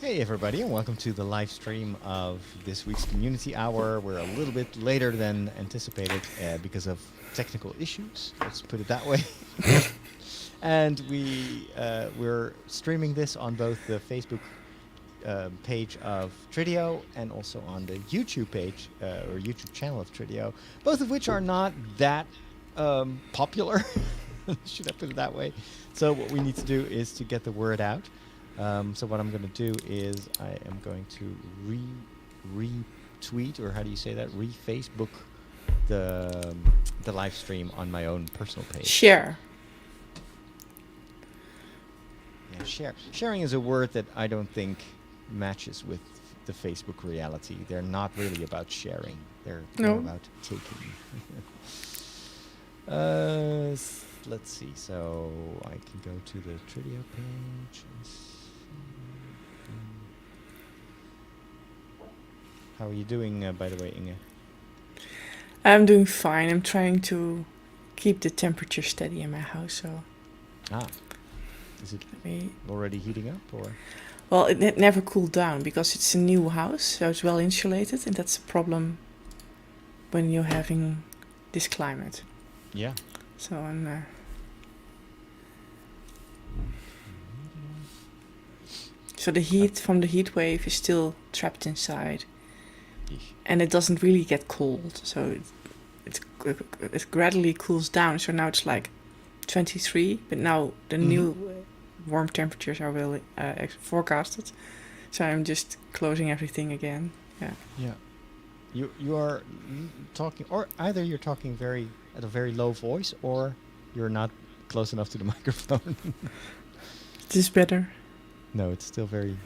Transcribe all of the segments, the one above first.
Hey everybody, and welcome to the live stream of this week's Community Hour. We're a little bit later than anticipated because of technical issues. Let's put it that way. And we're streaming this on both the Facebook page of Trideo and also on the YouTube page or YouTube channel of Trideo, both of which are not that popular. Should I put it that way? So what we need to do is to get the word out. So what I'm going to do is I am going to retweet, or how do you say that? Re-Facebook the live stream on my own personal page. Share. Yeah, share. Sharing is a word that I don't think matches with the Facebook reality. They're not really about sharing. They're more about taking. Let's see. So I can go to the Trideo page. How are you doing, by the way, Inge? I'm doing fine. I'm trying to keep the temperature steady in my house. So. Is it already heating up, or? Well, it never cooled down because it's a new house, so it's well insulated, and that's a problem when you're having this climate. Yeah. So I'm. So the heat from the heat wave is still trapped inside, and it doesn't really get cold. So it gradually cools down. So now it's like 23, but now the new warm temperatures are really forecasted. So I'm just closing everything again. Yeah. Yeah. You are talking, or either you're talking at a very low voice, or you're not close enough to the microphone. Is this better? No, it's still very.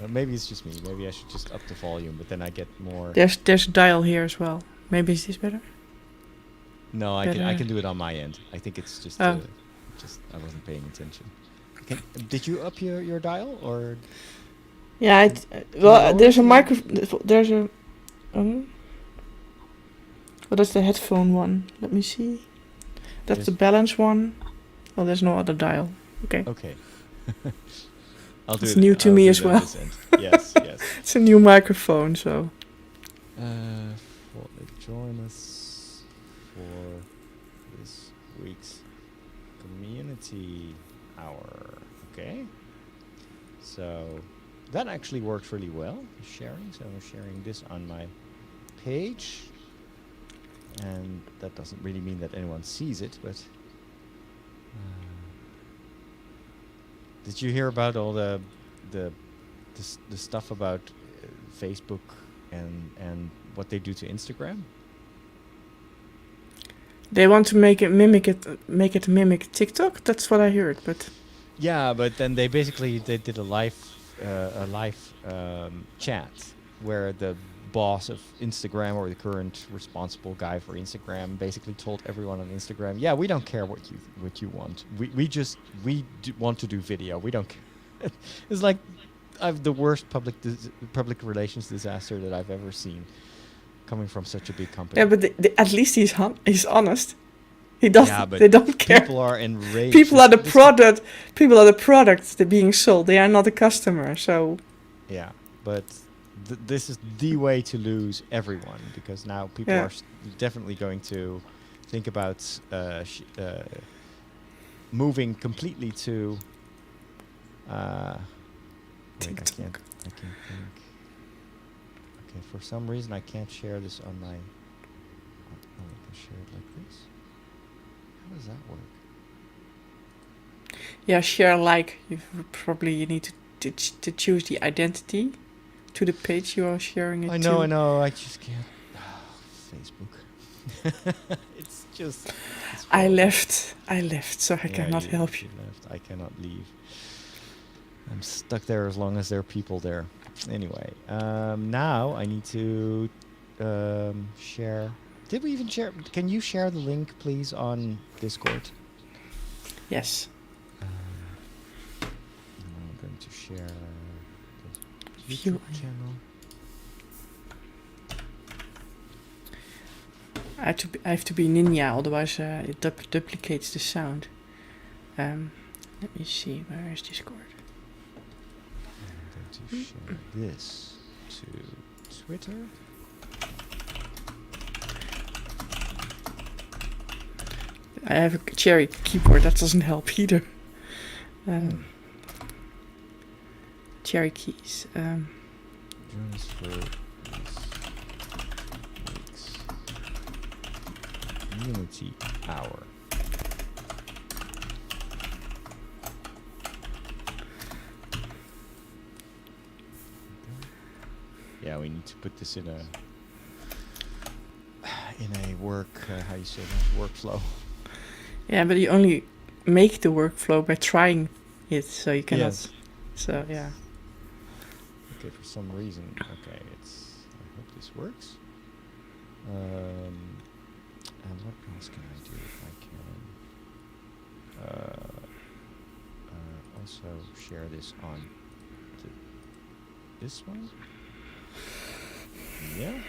Maybe it's just me. Maybe I should just up the volume, but then I get more. There's a dial here as well. Maybe is this better? No, I can do it on my end. I think it's just I wasn't paying attention. Did you up your dial, or? Yeah. There's a microphone. There's a. That's the headphone one. Let me see. That's the balance one. Oh, there's no other dial. Okay. Okay. It's new to me as well. Yes. It's a new microphone, so. Join us for this week's Community Hour. Okay. So that actually works really well. Sharing. So I'm sharing this on my page, and that doesn't really mean that anyone sees it, but. Did you hear about all the stuff about Facebook and what they do to Instagram? They want to make it mimic TikTok. That's what I heard, but. Yeah, but then they did a live chat where the boss of Instagram, or the current responsible guy for Instagram, basically told everyone on Instagram, yeah, we don't care what you want. We want to do video. We don't care. It's like I've the worst public relations disaster that I've ever seen, coming from such a big company. Yeah, but at least he's honest. He doesn't. Yeah, but they don't care. People are enraged. People are the product. People are the products that are being sold. They are not the customer. So. Yeah, but. This is the way to lose everyone, because now people are definitely going to think about moving completely to. Wait, I can't think. Okay, for some reason I can't share this on my. Oh, I can share it like this. How does that work? Yeah, share like. You need to choose the identity. To the page you are sharing it I know. I just can't. Facebook. It's just. I left, so I cannot help you. I cannot leave. I'm stuck there as long as there are people there. Anyway, now I need to share. Did we even share? Can you share the link, please, on Discord? Yes. I'm going to share. YouTube channel. I have to be ninja, otherwise it duplicates the sound. Let me see, where is Discord? I'm going to to share this to Twitter. I have a cherry keyboard. That doesn't help either. Cherry keys. Join us for this week's Community Hour. Yeah, we need to put this in a work, how you say that, workflow. Yeah, but you only make the workflow by trying it, so you cannot. Yes. So yeah. Okay, for some reason. Okay, I hope this works. And what else can I do if I can? Also share this on to this one. Yeah.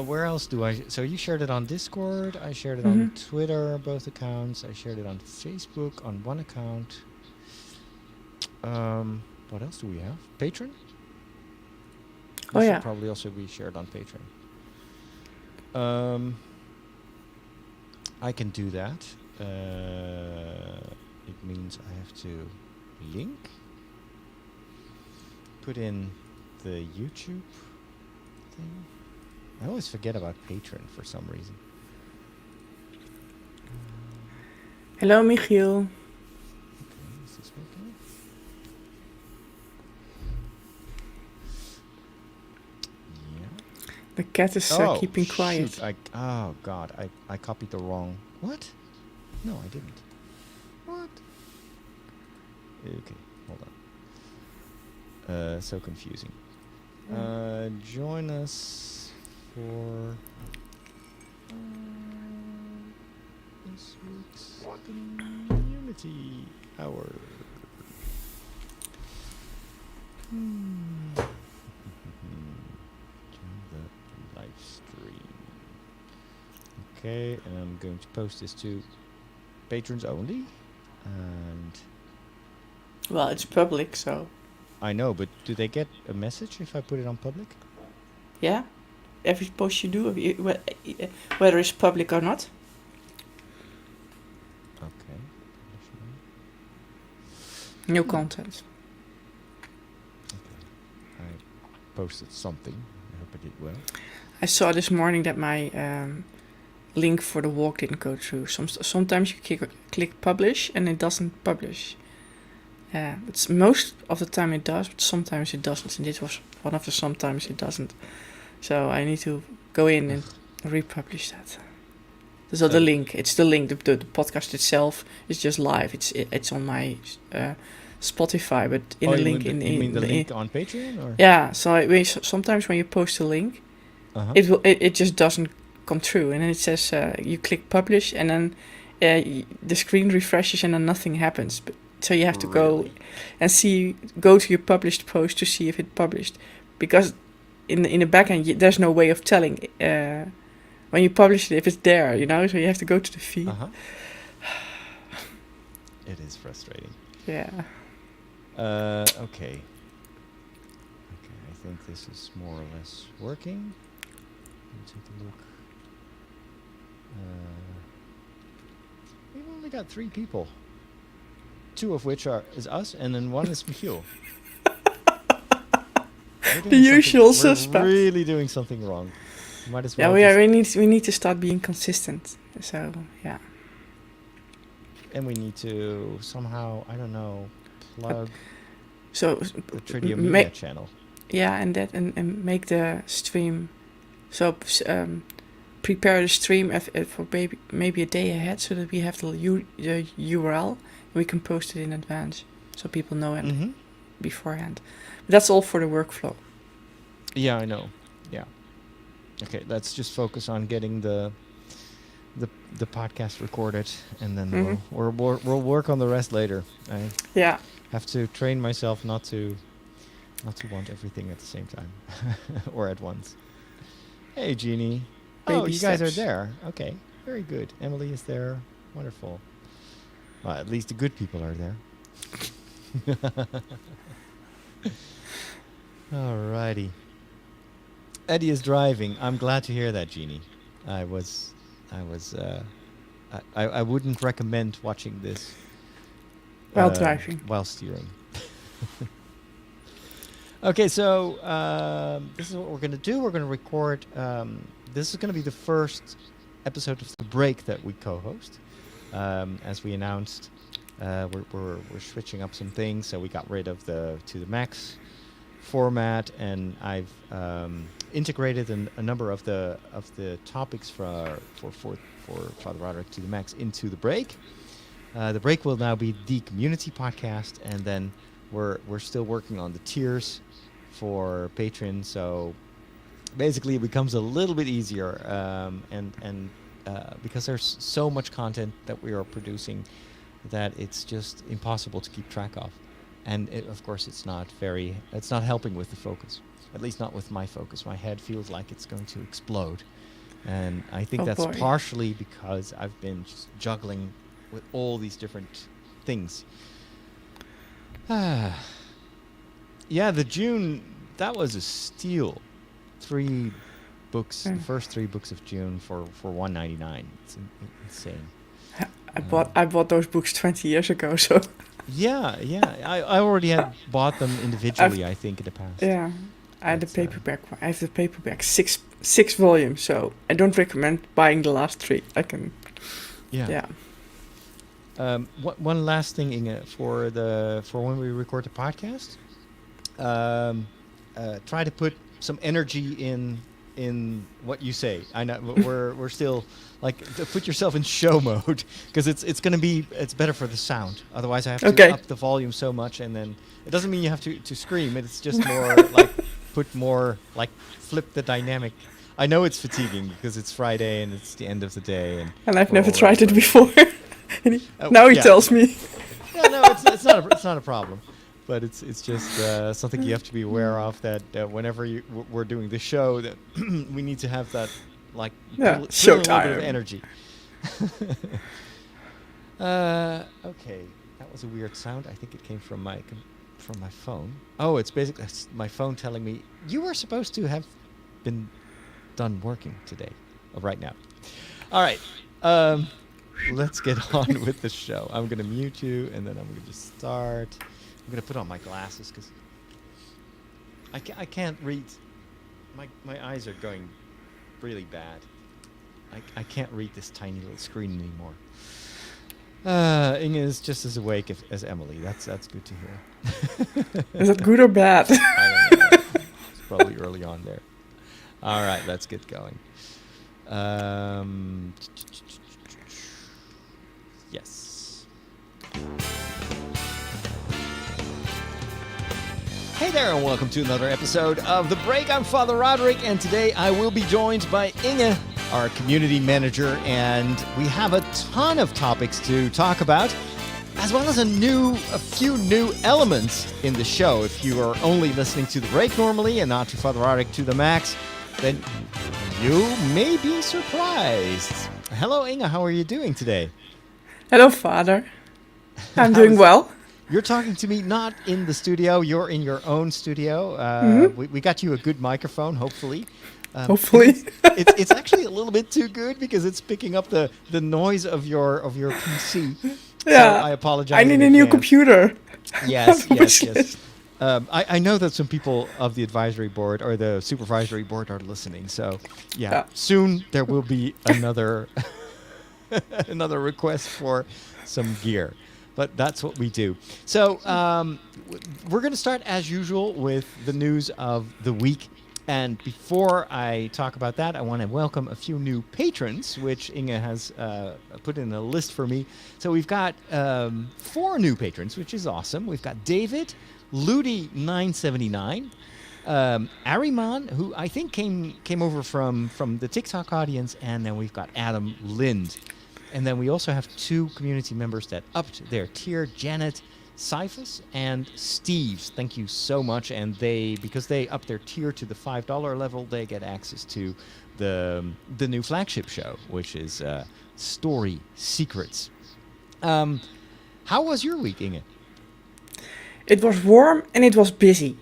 Where else do I? So you shared it on Discord. I shared it on Twitter, both accounts. I shared it on Facebook on one account. What else do we have? Patreon. Oh This yeah. should probably also be shared on Patreon. I can do that. It means I have to link, put in the YouTube thing. I always forget about Patreon for some reason. Hello, Michiel. Okay, is this working? Yeah. The cat is keeping quiet. Shoot, oh god, I copied the wrong. What? No, I didn't. What? Okay, hold on. So confusing. Join us for this week's Community Hour. Join the live stream. Okay, and I'm going to post this to patrons only. And Well, it's public, so I know, but do they get a message if I put it on public? yeah. Every post you do, whether it's public or not. Okay. No content. Okay. I posted something. I hope I did well. I saw this morning that my link for the walk didn't go through. Sometimes you click publish and it doesn't publish. It's most of the time it does, but sometimes it doesn't. And this was one of the sometimes it doesn't. So I need to go in and republish that. So the link, it's the link. The podcast itself is just live. It's on my Spotify, but in the link you mean the link on Patreon, or? Yeah. So sometimes when you post a link, it just doesn't come through, and then it says you click publish, and then the screen refreshes, and then nothing happens. But so you have to go and go to your published post to see if it published, because in the backend there's no way of telling when you publish it if it's there, So you have to go to the feed. It is frustrating. Yeah. Okay. I think this is more or less working. Let me take a look. We've only got 3 people. 2 of which is us, and then 1 is Michiel. The usual suspect. We're really doing something wrong. Might as well. Yeah, we need to start being consistent. So yeah. And we need to somehow, I don't know, plug the Tridia ma- Media channel. Yeah, and make the stream. So prepare the stream for maybe a day ahead, so that we have the URL. We can post it in advance, so people know it beforehand. But that's all for the workflow. Yeah, I know. Yeah. Okay, let's just focus on getting the podcast recorded, and then we'll work on the rest later. I have to train myself not to want everything at the same time or at once. Hey, Jeannie. Oh, you guys are there. Okay, very good. Emily is there. Wonderful. Well, at least the good people are there. Alrighty. Eddie is driving. I'm glad to hear that, Jeannie. I was, I wouldn't recommend watching this While driving. while steering. Okay, so this is what we're going to do. We're going to record. This is going to be the first episode of The Break that we co-host. As we announced, we're switching up some things. So we got rid of the To The Max format, and I've integrated a number of the topics for Father Roderick To The Max into The Break. The Break will now be the community podcast, and then we're still working on the tiers for patrons. So basically, it becomes a little bit easier, and because there's so much content that we are producing that it's just impossible to keep track of. And of course, it's not helping with the focus. At least not with my focus. My head feels like it's going to explode, and I think that's partially because I've been just juggling with all these different things. Yeah, the June, that was a steal. 3 books, the first 3 books of June for $1.99. It's insane. I bought those books 20 years ago, so. Yeah. I already had bought them individually, I think, in the past. Yeah. I had the paperback. I have the paperback, 6 volumes, so I don't recommend buying the last 3. I can. Yeah. One last thing, Inge, for when we record the podcast, try to put some energy in what you say. I know we're still put yourself in show mode, because it's better for the sound. Otherwise, I have to up the volume so much, and then it doesn't mean you have to scream. It's just more flip the dynamic. I know it's fatiguing because it's Friday and it's the end of the day, and I've never tried it before. Now he tells me. Yeah, no, it's not a problem, but it's just something you have to be aware of, that whenever we're doing the show, that we need to have that show time, a little bit of energy. Okay, that was a weird sound. I think it came from my phone. Oh, it's basically my phone telling me you were supposed to have been done working today, right now. All right. Let's get on with the show. I'm going to mute you, and then I'm going to just start. I'm going to put on my glasses because I can't read. My eyes are going really bad. I can't read this tiny little screen anymore. Inge is just as awake as Emily. That's good to hear. Is it good or bad? I don't know. It's probably early on there. All right, let's get going. Yes. Hey there, and welcome to another episode of The Break. I'm Father Roderick, and today I will be joined by Inge, our community manager, and we have a ton of topics to talk about, as well as a few new elements in the show. If you are only listening to The Break normally and not to Father Roderick To The Max, then you may be surprised. Hello, Inge. How are you doing today? Hello, Father. I'm doing well. You're talking to me not in the studio. You're in your own studio. We got you a good microphone, hopefully. Hopefully. It's actually a little bit too good because it's picking up the noise of your PC. Yeah. So I apologize. I need a new computer. Yes. I know that some people of the advisory board or the supervisory board are listening. So yeah. Soon there will be another another request for some gear. But that's what we do. So we're going to start, as usual, with the news of the week. And before I talk about that, I want to welcome a few new patrons, which Inge has put in a list for me. So we've got 4 new patrons, which is awesome. We've got David, Ludi979, Ariman, who I think came over from the TikTok audience, and then we've got Adam Lind. And then we also have 2 community members that upped their tier, Janet Cyphus and Steve's. Thank you so much. And because they upped their tier to the $5 level, they get access to the new flagship show, which is Story Secrets. How was your week, Inge? It was warm and it was busy.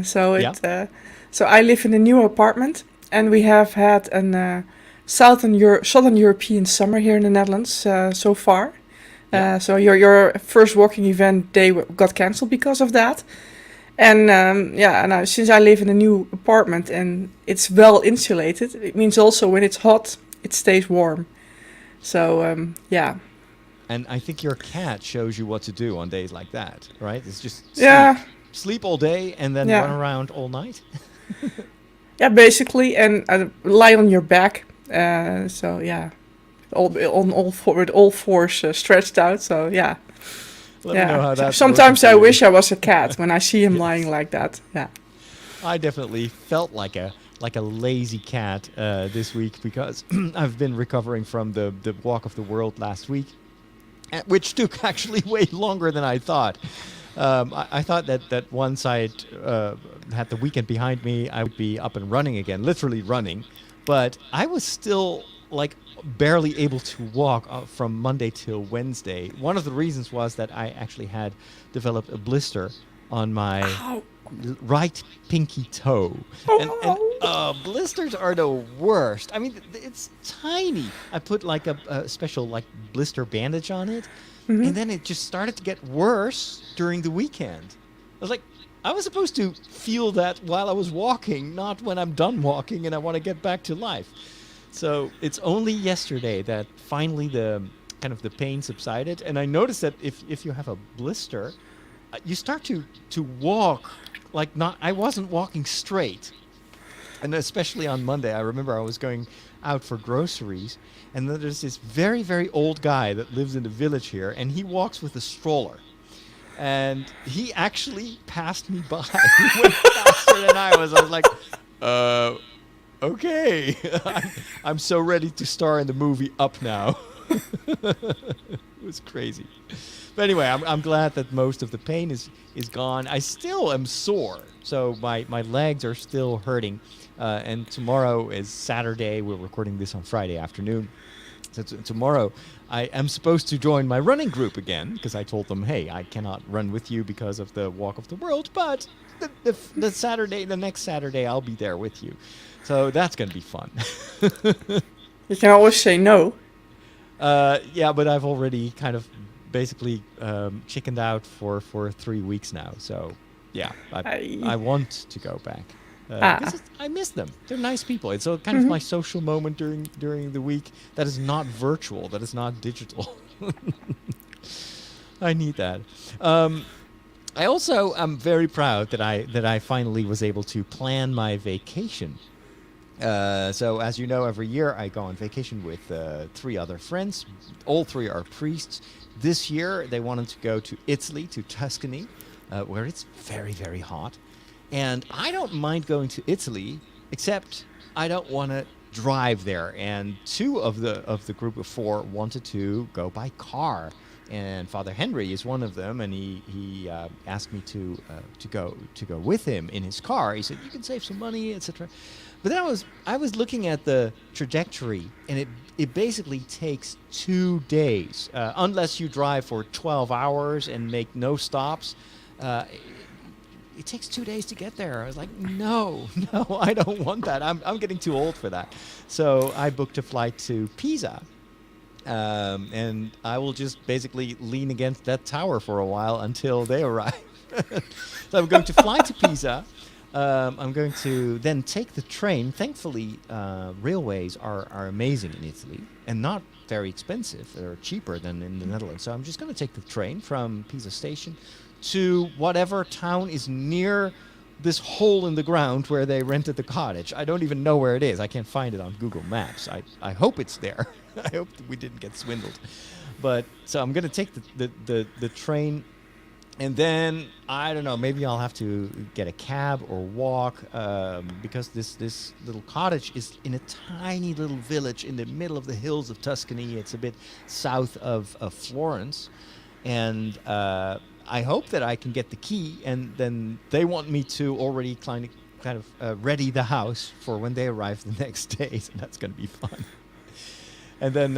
So Yeah. so I live in a new apartment, and we have had an Southern European summer here in the Netherlands so far. Yeah. So your first walking event day got cancelled because of that. And yeah, and since I live in a new apartment and it's well insulated, it means also when it's hot, it stays warm. So yeah, And I think your cat shows you what to do on days like that, right? It's just sleep. yeah, Sleep all day and then run yeah, around all night. yeah, basically, and lie on your back. So yeah, with all fours stretched out. So yeah, Let me know yeah. how that's working Sometimes for I you. wish I was a cat when I see him lying Yes. like that. Yeah. I definitely felt like a lazy cat this week because I've been recovering from the walk of the world last week, which took actually way longer than I thought. I thought that once I'd had the weekend behind me, I would be up and running again, literally running. But I was still like barely able to walk from Monday till Wednesday. One of the reasons was that I actually had developed a blister on my Ow. right pinky toe, and Oh. blisters are the worst. I mean, it's tiny. I put like a special like blister bandage on it, and then it just started to get worse during the weekend. I was like, I was supposed to feel that while I was walking, not when I'm done walking and I want to get back to life. So it's only yesterday that finally the kind of the pain subsided, and I noticed that if you have a blister, you start to walk like not. I wasn't walking straight, and especially on Monday, I remember I was going out for groceries, and then there's this very very old guy that lives in the village here, and he walks with a stroller, and he actually passed me by. He went faster than I was. I was like, uh, okay, I'm so ready to star in the movie Up now. It was crazy. But anyway, I'm glad that most of the pain is gone. I still am sore, so my legs are still hurting. And tomorrow is Saturday. We're recording this on Friday afternoon. So tomorrow I am supposed to join my running group again because I told them, hey, I cannot run with you because of the Walk of the World, but the next Saturday, I'll be there with you. So that's going to be fun. You can always say no. Yeah, but I've already kind of basically chickened out for 3 weeks now. So yeah, I want to go back. Because I miss them. They're nice people. It's kind of my social moment during the week that is not virtual, that is not digital. I need that. I also am very proud that I finally was able to plan my vacation. So as you know, every year I go on vacation with 3 other friends. All 3 are priests. This year they wanted to go to Italy, to Tuscany, where it's very, very hot. And I don't mind going to Italy, except I don't want to drive there. And 2 of the group of 4 wanted to go by car. And Father Henry is one of them, and he asked me to go with him in his car. He said, "You can save some money, etc." But then I was looking at the trajectory, and it basically takes 2 days, unless you drive for 12 hours and make no stops. It takes 2 days to get there. I was like, no, I don't want that. I'm getting too old for that. So I booked a flight to Pisa. And I will just basically lean against that tower for a while until they arrive. So I'm going to fly to Pisa. I'm going to then take the train. Thankfully, railways are amazing in Italy and not very expensive. They're cheaper than in the Netherlands. So I'm just going to take the train from Pisa station to whatever town is near this hole in the ground where they rented the cottage. I don't even know where it is. I can't find it on Google Maps. I hope it's there. I hope we didn't get swindled. But so I'm going to take the train, and then I don't know, maybe I'll have to get a cab or walk, because this little cottage is in a tiny little village in the middle of the hills of Tuscany. It's a bit south of Florence, and I hope that I can get the key, and then they want me to already kind of ready the house for when they arrive the next day. So that's going to be fun. And then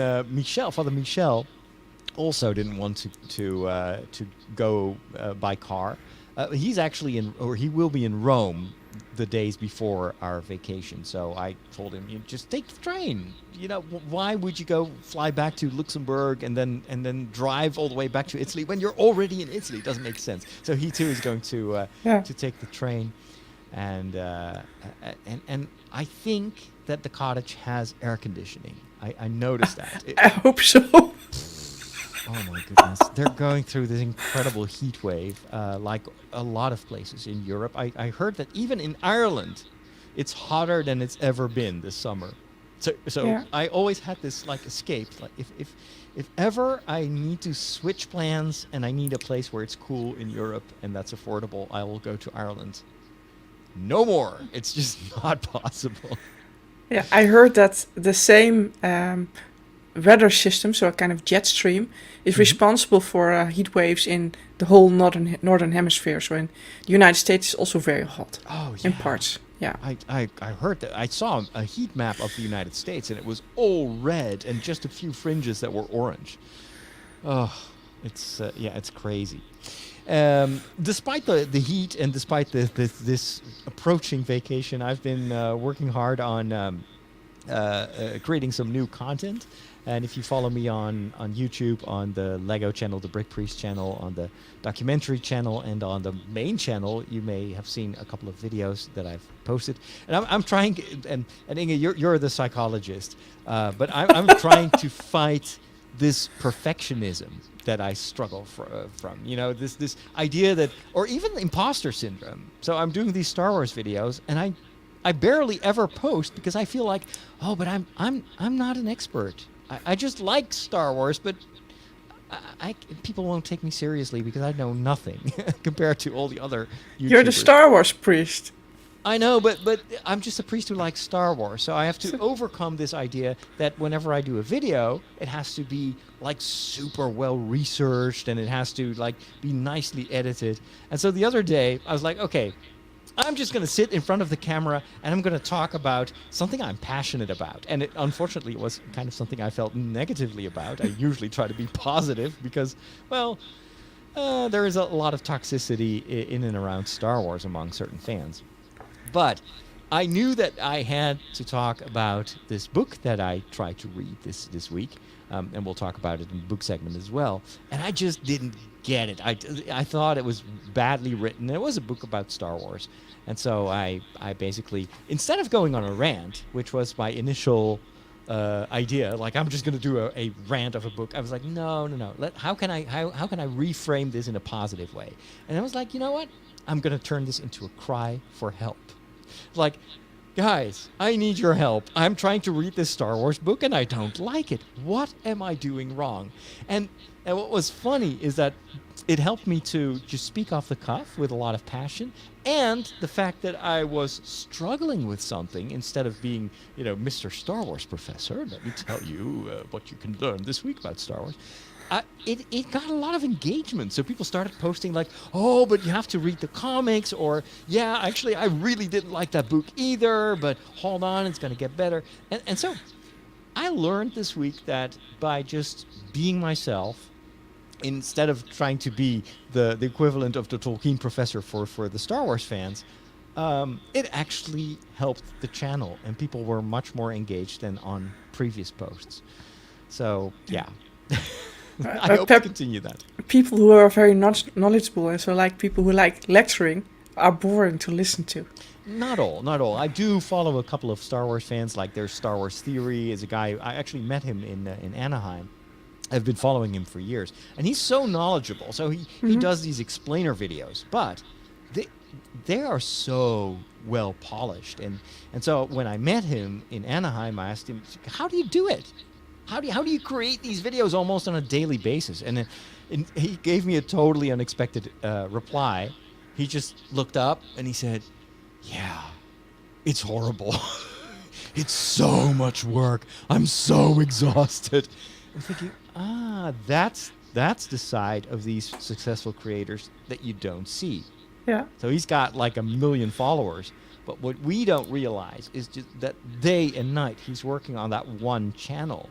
Father Michel, also didn't want to go by car. He's actually he will be in Rome the days before our vacation. So I told him, you just take the train. Why would you go fly back to Luxembourg and then drive all the way back to Italy when you're already in Italy? It doesn't make sense. So he too is going to take the train, and I think that the cottage has air conditioning. I noticed that. I hope so. Oh my goodness. They're going through this incredible heat wave, like a lot of places in Europe. I heard that even in Ireland, it's hotter than it's ever been this summer. So I always had this like escape. Like if ever I need to switch plans and I need a place where it's cool in Europe and that's affordable, I will go to Ireland. No more. It's just not possible. Yeah, I heard that the same weather system, so a kind of jet stream, is responsible for heat waves in the whole northern hemisphere. So in the United States, it's also very hot. Oh, yeah. In parts. Yeah. I heard that. I saw a heat map of the United States, and it was all red and just a few fringes that were orange. Oh, it's crazy. Despite the heat and despite this approaching vacation, I've been working hard on creating some new content. And if you follow me on YouTube, on the Lego channel, the Brick Priest channel, on the documentary channel, and on the main channel, you may have seen a couple of videos that I've posted. And I'm trying, and Inge, you're the psychologist, but I'm trying to fight this perfectionism that I struggle from. This idea that, or even imposter syndrome. So I'm doing these Star Wars videos, and I barely ever post because I feel like, but I'm not an expert. I just like Star Wars, but people won't take me seriously because I know nothing compared to all the other YouTubers. You're the Star Wars priest. I know, but I'm just a priest who likes Star Wars, so I have to overcome this idea that whenever I do a video, it has to be like super well researched and it has to like be nicely edited. And so the other day, I was like, okay, I'm just going to sit in front of the camera and I'm going to talk about something I'm passionate about. And unfortunately, it was kind of something I felt negatively about. I usually try to be positive because, there is a lot of toxicity in and around Star Wars among certain fans. But I knew that I had to talk about this book that I tried to read this week. And we'll talk about it in the book segment as well. And I just didn't get it. I thought it was badly written. It was a book about Star Wars. And so I basically, instead of going on a rant, which was my initial idea, like I'm just going to do a rant of a book, I was like, no. How can I reframe this in a positive way? And I was like, you know what? I'm going to turn this into a cry for help. Like, guys, I need your help. I'm trying to read this Star Wars book and I don't like it. What am I doing wrong? And what was funny is that it helped me to just speak off the cuff with a lot of passion, and the fact that I was struggling with something instead of being, Mr. Star Wars professor, let me tell you what you can learn this week about Star Wars. It got a lot of engagement. So people started posting like, oh, but you have to read the comics, or, yeah, actually, I really didn't like that book either, but hold on, it's going to get better. And so I learned this week that by just being myself, instead of trying to be the equivalent of the Tolkien professor for the Star Wars fans, it actually helped the channel, and people were much more engaged than on previous posts. So, yeah. I hope to continue that. People who are very knowledgeable, and so like people who like lecturing, are boring to listen to. Not all. I do follow a couple of Star Wars fans. Like there's Star Wars Theory is a guy. I actually met him in Anaheim. I've been following him for years, and he's so knowledgeable. So he does these explainer videos, but they are so well polished. And so when I met him in Anaheim, I asked him, "How do you do it? How do you create these videos almost on a daily basis?" And he gave me a totally unexpected reply. He just looked up and he said, "Yeah, it's horrible. It's so much work. I'm so exhausted." I'm thinking, that's the side of these successful creators that you don't see. Yeah. So he's got like 1 million followers, but what we don't realize is just that day and night he's working on that one channel.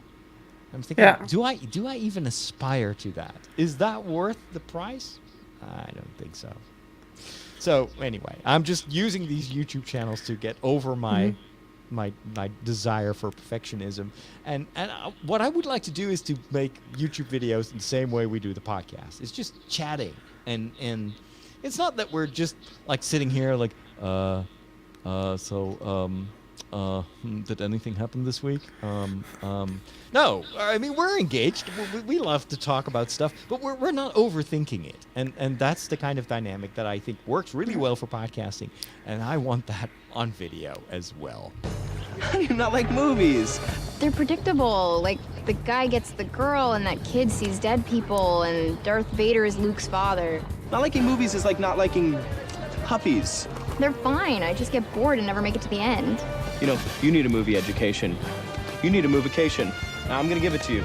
I'm thinking, do I even aspire to that? Is that worth the price? I don't think so. So anyway, I'm just using these YouTube channels to get over my desire for perfectionism, and what I would like to do is to make YouTube videos in the same way we do the podcast. It's just chatting, and it's not that we're just like sitting here like did anything happen this week? No, I mean, we're engaged. We love to talk about stuff, but we're not overthinking it. And that's the kind of dynamic that I think works really well for podcasting. And I want that on video as well. How do you not like movies? They're predictable. Like, the guy gets the girl, and that kid sees dead people, and Darth Vader is Luke's father. Not liking movies is like not liking puppies. They're fine. I just get bored and never make it to the end. You know, you need a movie education. You need a movication. Now I'm gonna give it to you.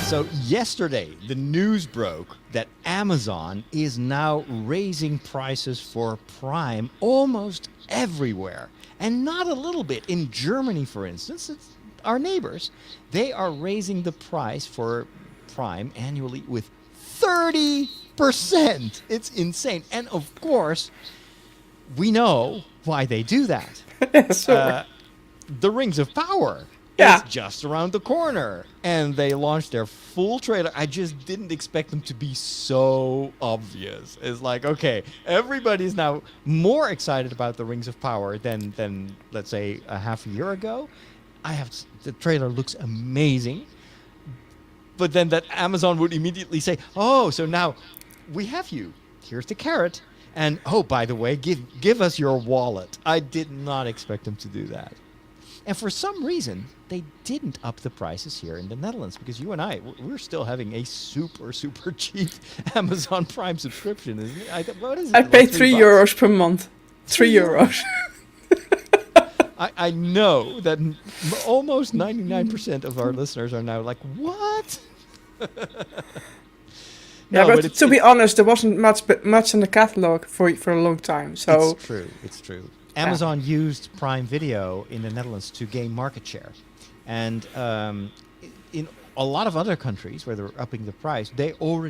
So yesterday, the news broke that Amazon is now raising prices for Prime almost everywhere. And not a little bit. In Germany, for instance, it's our neighbors, they are raising the price for Prime annually with 30%. It's insane. And of course, we know why they do that. The Rings of Power is just around the corner. And they launched their full trailer. I just didn't expect them to be so obvious. It's like, okay, everybody's now more excited about the Rings of Power than let's say a half a year ago. The trailer looks amazing. But then that Amazon would immediately say, oh, so now we have you. Here's the carrot. And, oh, by the way, give us your wallet. I did not expect them to do that. And for some reason, they didn't up the prices here in the Netherlands, because you and we're still having a super, super cheap Amazon Prime subscription, isn't it? What is it? I pay €3 per month. €3. I know that almost 99% of our listeners are now like, what? No, but to be honest, there wasn't much in the catalog for a long time. So It's true. Amazon used Prime Video in the Netherlands to gain market share. And in a lot of other countries where they're upping the price, they are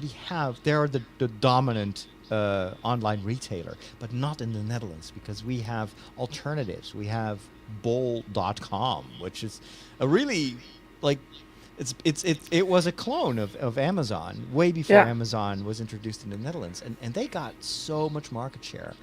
the dominant online retailer, but not in the Netherlands, because we have alternatives. We have bol.com, which is a really, like, it was a clone of Amazon way before Amazon was introduced in the Netherlands, and they got so much market share.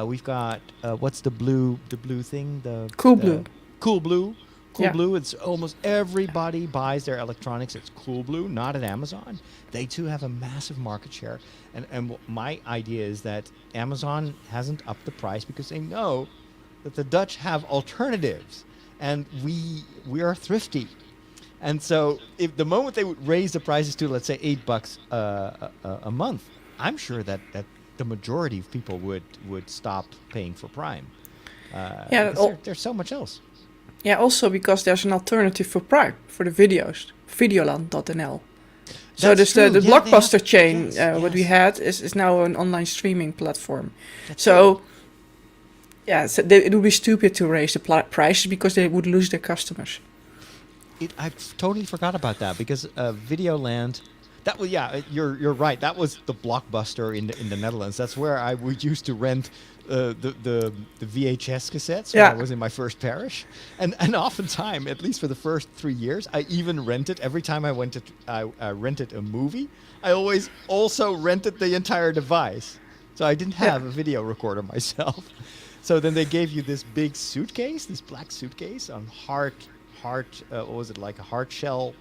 We've got what's the blue thing? Coolblue. Coolblue. Coolblue. It's almost everybody buys their electronics at Coolblue, not at Amazon. They too have a massive market share, and my idea is that Amazon hasn't upped the price because they know that the Dutch have alternatives, and we are thrifty. And so if the moment they would raise the prices to, let's say, $8 a month, I'm sure that the majority of people would stop paying for Prime. There's so much else. Yeah, also because there's an alternative for Prime, for the videos, videoland.nl. So the Blockbuster chain, what we had, is now an online streaming platform. So it would be stupid to raise the prices because they would lose their customers. I totally forgot about that, because Videoland, you're right. That was the Blockbuster in the Netherlands. That's where we used to rent the VHS cassettes when I was in my first parish, and oftentimes, at least for the first 3 years, I even rented. Every time I rented a movie, I always also rented the entire device. So I didn't have a video recorder myself. So then they gave you this big suitcase, this black suitcase on what was it, like a hard shell,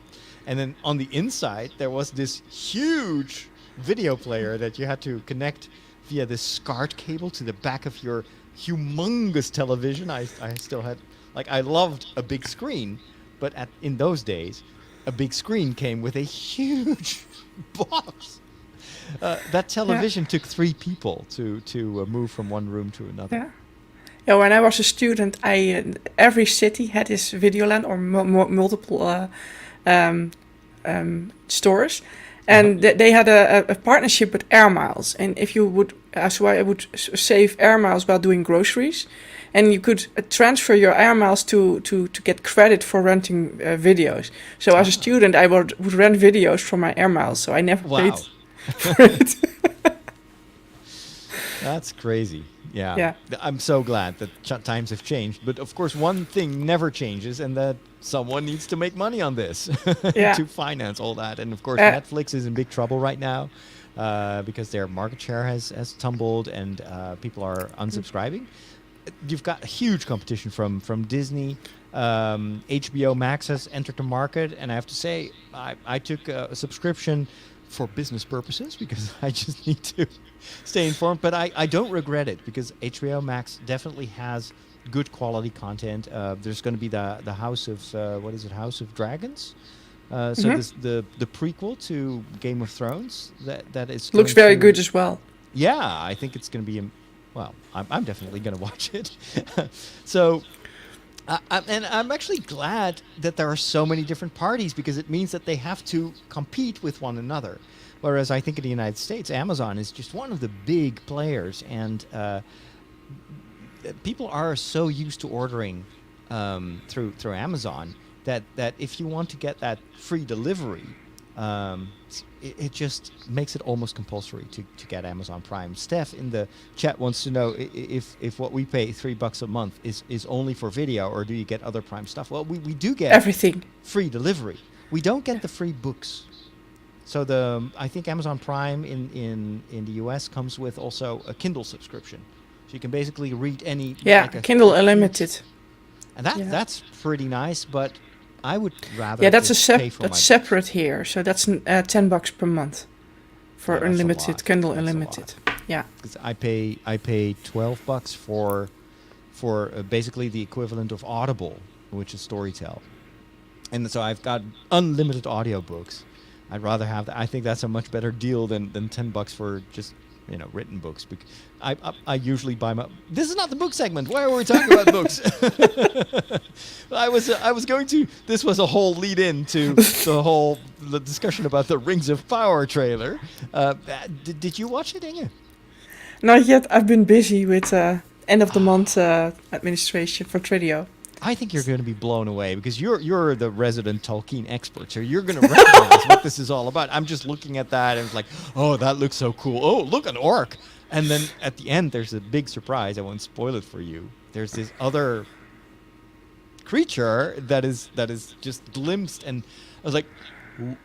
and then on the inside there was this huge video player that you had to connect via this SCART cable to the back of your humongous television. I still had, like, I loved a big screen, but in those days a big screen came with a huge box. That television took 3 people to move from one room to another. Yeah, when I was a student, every city had this Videoland or multiple stores, and they had a partnership with Air Miles. And if you would, so I would save Air Miles while doing groceries, and you could transfer your Air Miles to get credit for renting videos. So as a student, I would rent videos from my Air Miles, so I never paid for it. Wow. So I never paid for it. Wow. For it. Wow. That's crazy. Yeah. Yeah. I'm so glad that times have changed. But of course, one thing never changes, and that someone needs to make money on this Yeah. to finance all that. And of course, Uh, Netflix is in big trouble right now because their market share has tumbled and people are unsubscribing. You've got huge competition from Disney. HBO Max has entered the market, and I have to say, I took a subscription for business purposes because I just need to stay informed. But I don't regret it because HBO Max definitely has good quality content. There's going to be the House of House of Dragons. So this, the prequel to Game of Thrones that is Looks going very to- good as well. Yeah, I think it's going to be. Well, I'm definitely going to watch it. So, and I'm actually glad that there are so many different parties because it means that they have to compete with one another. Whereas I think in the United States, Amazon is just one of the big players, and people are so used to ordering through Amazon that if you want to get that free delivery. It just makes it almost compulsory to get Amazon Prime. Steph in the chat wants to know if what we pay $3 a month is only for video, or do you get other Prime stuff? Well, we do get Everything. free delivery. We don't get the free books. So I think Amazon Prime in the US comes with also a Kindle subscription. So you can basically read any Yeah, like a Kindle huge- Unlimited. And Yeah. that's pretty nice, but I would rather Yeah, that's just pay for that's my separate here. So that's $10 per month for Yeah, that's a unlimited lot. Kindle That's a Unlimited. Yeah. Because I pay $12 for basically the equivalent of Audible, which is Storytel, and so I've got unlimited audiobooks. I'd rather have that. I think that's a much better deal than $10 for just written books. Because I usually buy my. This is not the book segment. Why are we talking about books? I was going to. This was a whole lead in to the discussion about the Rings of Power trailer. Did you watch it, Inge? Not yet. I've been busy with end of the month administration for Tradio. I think you're going to be blown away because you're the resident Tolkien expert, so you're going to recognize what this is all about. I'm just looking at that and it's like, oh, that looks so cool. Oh, look, an orc. And then at the end, there's a big surprise. I won't spoil it for you. There's this other creature that is just glimpsed, and I was like,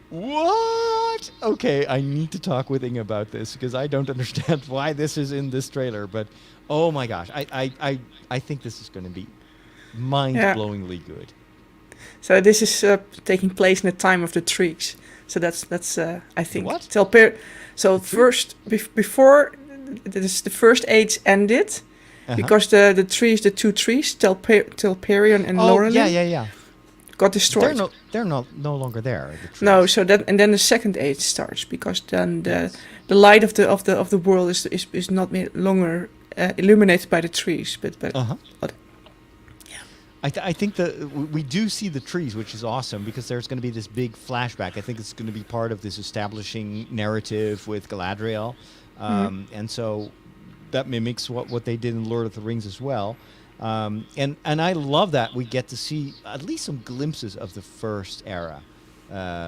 what? Okay, I need to talk with Inge about this because I don't understand why this is in this trailer. But oh my gosh, I think this is going to be mind-blowingly good. So this is taking place in the time of the trees. So that's I think What? So first before the first age ended, because the trees, the two trees, Telperion and Lorelei, yeah. got destroyed. They're no longer there. The trees. No, so that and then the second age starts because then the light of the world is not longer illuminated by the trees, but I think that we do see the trees, which is awesome because there's going to be this big flashback. I think it's going to be part of this establishing narrative with Galadriel, and so that mimics what they did in Lord of the Rings as well. And I love that we get to see at least some glimpses of the first era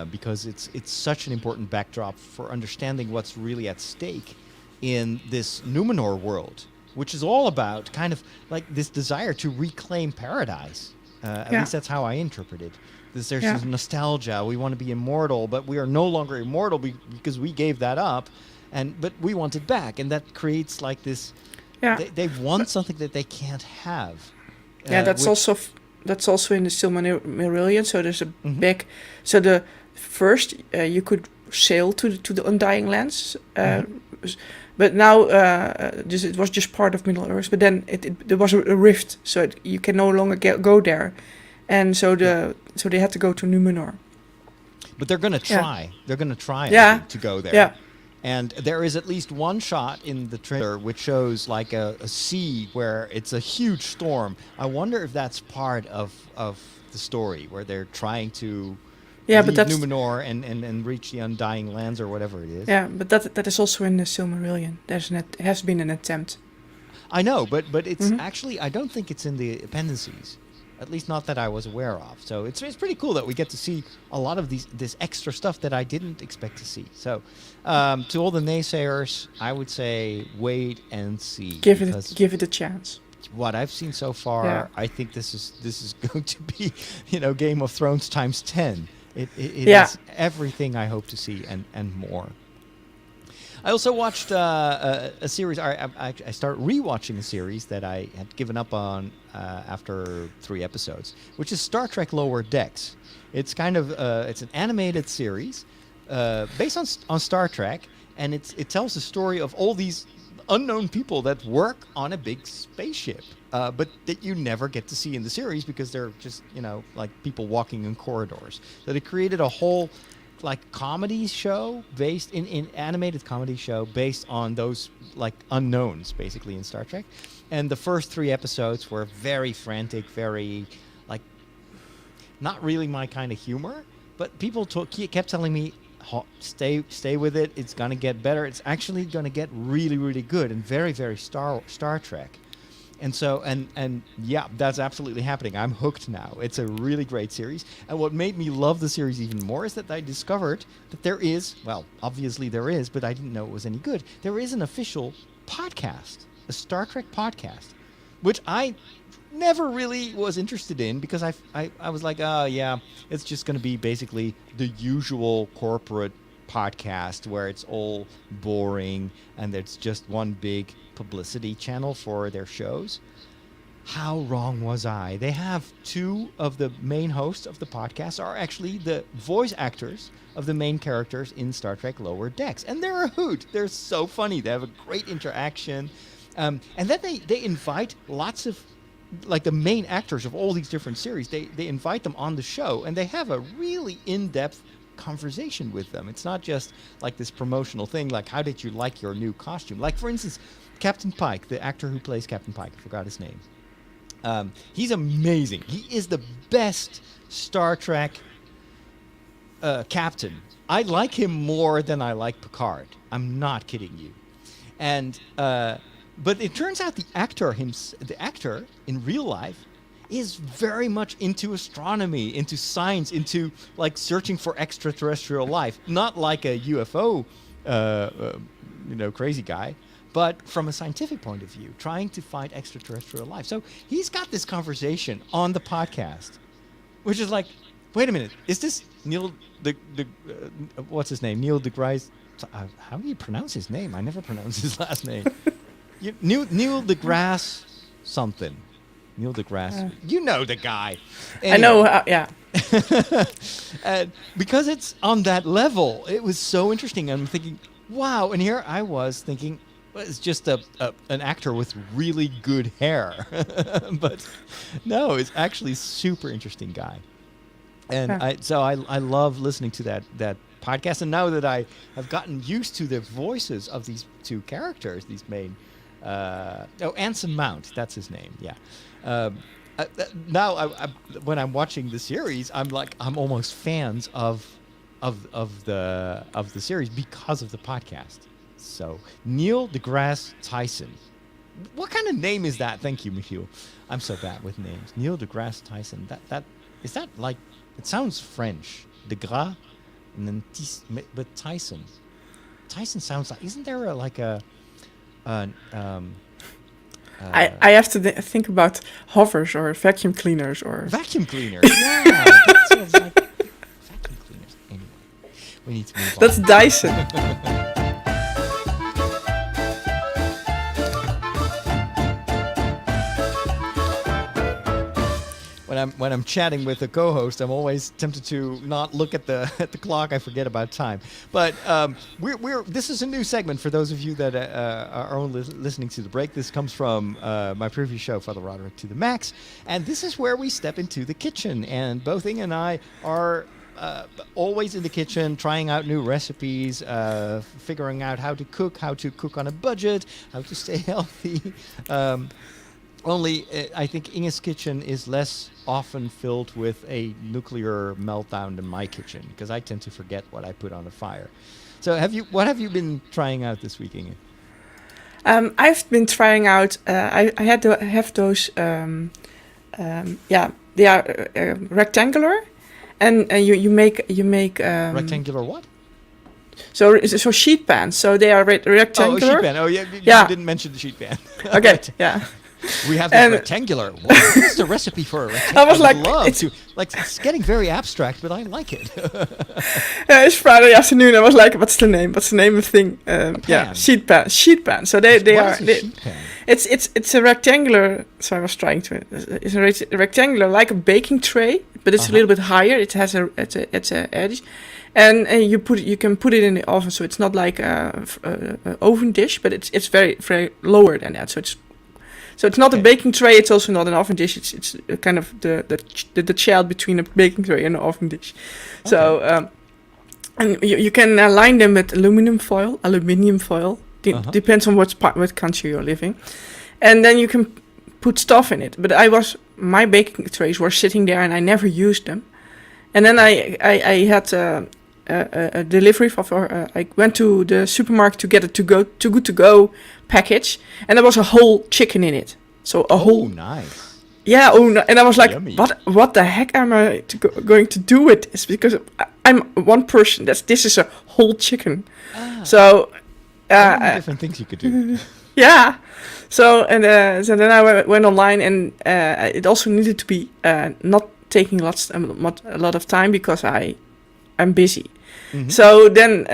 because it's such an important backdrop for understanding what's really at stake in this Numenor world, which is all about kind of like this desire to reclaim paradise. At least that's how I interpret it. There's this nostalgia. We want to be immortal, but we are no longer immortal because we gave that up, but we want it back, and that creates like this. yeah, They want something that they can't have. that's also in the Silmarillion. So there's a big. So the first you could sail to the Undying Lands. But now it was just part of Middle Earth. But then there was a rift, so you can no longer go there, and so they had to go to Numenor. But they're going to try. They're going to try Yeah. to go there. Yeah. And there is at least one shot in the trailer which shows like a sea where it's a huge storm. I wonder if that's part of the story where they're trying to leave Numenor and reach the Undying Lands or whatever it is. Yeah, but that is also in the Silmarillion. Has been an attempt. I know, but it's actually, I don't think it's in the appendices. At least not that I was aware of. So it's pretty cool that we get to see a lot of this extra stuff that I didn't expect to see. So to all the naysayers, I would say wait and see. Give it a chance. What I've seen so far, Yeah. I think this is going to be, Game of Thrones times 10. It Yeah. is everything I hope to see and more. I also watched a series. I started rewatching a series that I had given up on after 3 episodes, which is Star Trek Lower Decks. It's kind of it's an animated series based on Star Trek, and it tells the story of all these unknown people that work on a big spaceship, but that you never get to see in the series because they're just like people walking in corridors. So they created a whole comedy show based in animated comedy show based on those unknowns basically in Star Trek. And the first 3 episodes were very frantic, very not really my kind of humor, but people kept telling me, stay with it, it's gonna get better, it's actually gonna get really, really good and very, very Star Trek. And so, and yeah, that's absolutely happening. I'm hooked now. It's a really great series. And what made me love the series even more is that I discovered that there is, well, obviously there is, but I didn't know it was any good. There is an official podcast, a Star Trek podcast, which I never really was interested in because I was like, oh, yeah, it's just going to be basically the usual corporate podcast where it's all boring and it's just one big publicity channel for their shows. How wrong was I? They have 2 of the main hosts of the podcast are actually the voice actors of the main characters in Star Trek Lower Decks, and they're a hoot. They're so funny. They have a great interaction, and then they invite lots of the main actors of all these different series. They invite them on the show, and they have a really in-depth conversation with them. It's not just this promotional thing, how did you like your new costume? For instance, Captain Pike, the actor who plays Captain Pike, I forgot his name. He's amazing. He is the best Star Trek captain. I like him more than I like Picard. I'm not kidding you. And but it turns out the actor in real life is very much into astronomy, into science, into searching for extraterrestrial life. Not like a UFO, crazy guy, but from a scientific point of view, trying to find extraterrestrial life. So he's got this conversation on the podcast, which is wait a minute, is this Neil what's his name? Neil deGrasse. How do you pronounce his name? I never pronounce his last name. Neil deGrasse something. Neil deGrasse. You know the guy. Anyway. I know, yeah. And because it's on that level, it was so interesting. I'm thinking, wow. And here I was thinking, well, it's just an actor with really good hair. But no, it's actually a super interesting guy. And I love listening to that podcast. And now that I have gotten used to the voices of these 2 characters, these main... Anson Mount, that's his name. Yeah. Now, when I'm watching the series, I'm almost fans of the series because of the podcast. So Neil deGrasse Tyson. What kind of name is that? Thank you, Michiel. I'm so bad with names. Neil deGrasse Tyson. That is that it sounds French. Degrasse, and then but Tyson. Tyson sounds like. Isn't there I have to think about hovers or vacuum cleaners or... Vacuum cleaners, yeah. That sounds like vacuum cleaners. Anyway, we need to move on. That's Dyson. When I'm chatting with a co-host, I'm always tempted to not look at the clock. I forget about time. But this is a new segment for those of you that are only listening to the break. This comes from my previous show, Father Roderick to the Max, and this is where we step into the kitchen. And both Inge and I are always in the kitchen, trying out new recipes, figuring out how to cook on a budget, how to stay healthy. Only, I think Inge's kitchen is less often filled with a nuclear meltdown than my kitchen, because I tend to forget what I put on the fire. So, what have you been trying out this week, Inge? I've been trying out. I had to have those, they are rectangular, and you make Rectangular what? so sheet pans. So they are Oh, a rectangular. sheet pan. Oh, yeah. Yeah. You didn't mention the sheet pan. Okay, yeah. We have this And- rectangular. What's the recipe for a rectangular? I was like, it's getting very abstract, but I like it. It's Friday afternoon. I was like, what's the name? What's the name of the thing? Yeah, Pan. sheet pan. Sheet pan. So they What are. is a They, sheet pan? it's a rectangular. So I was trying to. It's a rectangular like a baking tray, but it's a little bit higher. It has it's a edge, and you can put it in the oven. So it's not like a oven dish, but it's very very lower than that. So it's not a baking tray. It's also not an oven dish. It's kind of the child between a baking tray and an oven dish. So and you can line them with aluminum foil. Depends on what country you're living, and then you can put stuff in it. But my baking trays were sitting there and I never used them. And then I had a delivery I went to the supermarket to get a too good to go package, and there was a whole chicken in it. So a whole nice. yeah. Oh no! And I was like, Yummy. what the heck am I going to do with this? Because I'm one person. This is a whole chicken. So Many different things you could do. yeah. So then I went online, and it also needed to be not taking a lot of time because I'm busy. Mhm. So then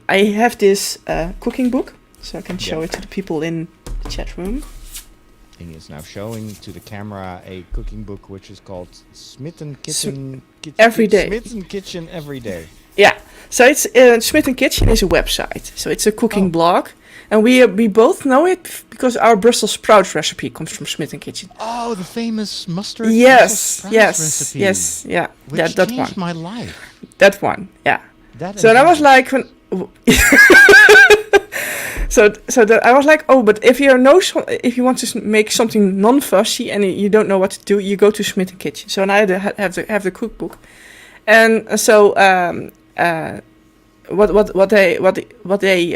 I have this cooking book, so I can show it to the people in the chat room. Thing is now showing to the camera a cooking book which is called Smitten Kitchen Every Day. Smitten Kitchen Every Day. Yeah. So it's Smitten Kitchen is a website. So it's a cooking blog, and we both know it because our Brussels sprouts recipe comes from Smitten Kitchen. Oh, the famous mustard Yes, Brussels sprouts yes, recipe. yes, yeah. Which That changed one. my life. That one. Yeah. That So and I was that. like, I was like, oh, but if you want to make something non-fussy and you don't know what to do, you go to Smitten Kitchen. So and I have the cookbook, and so what they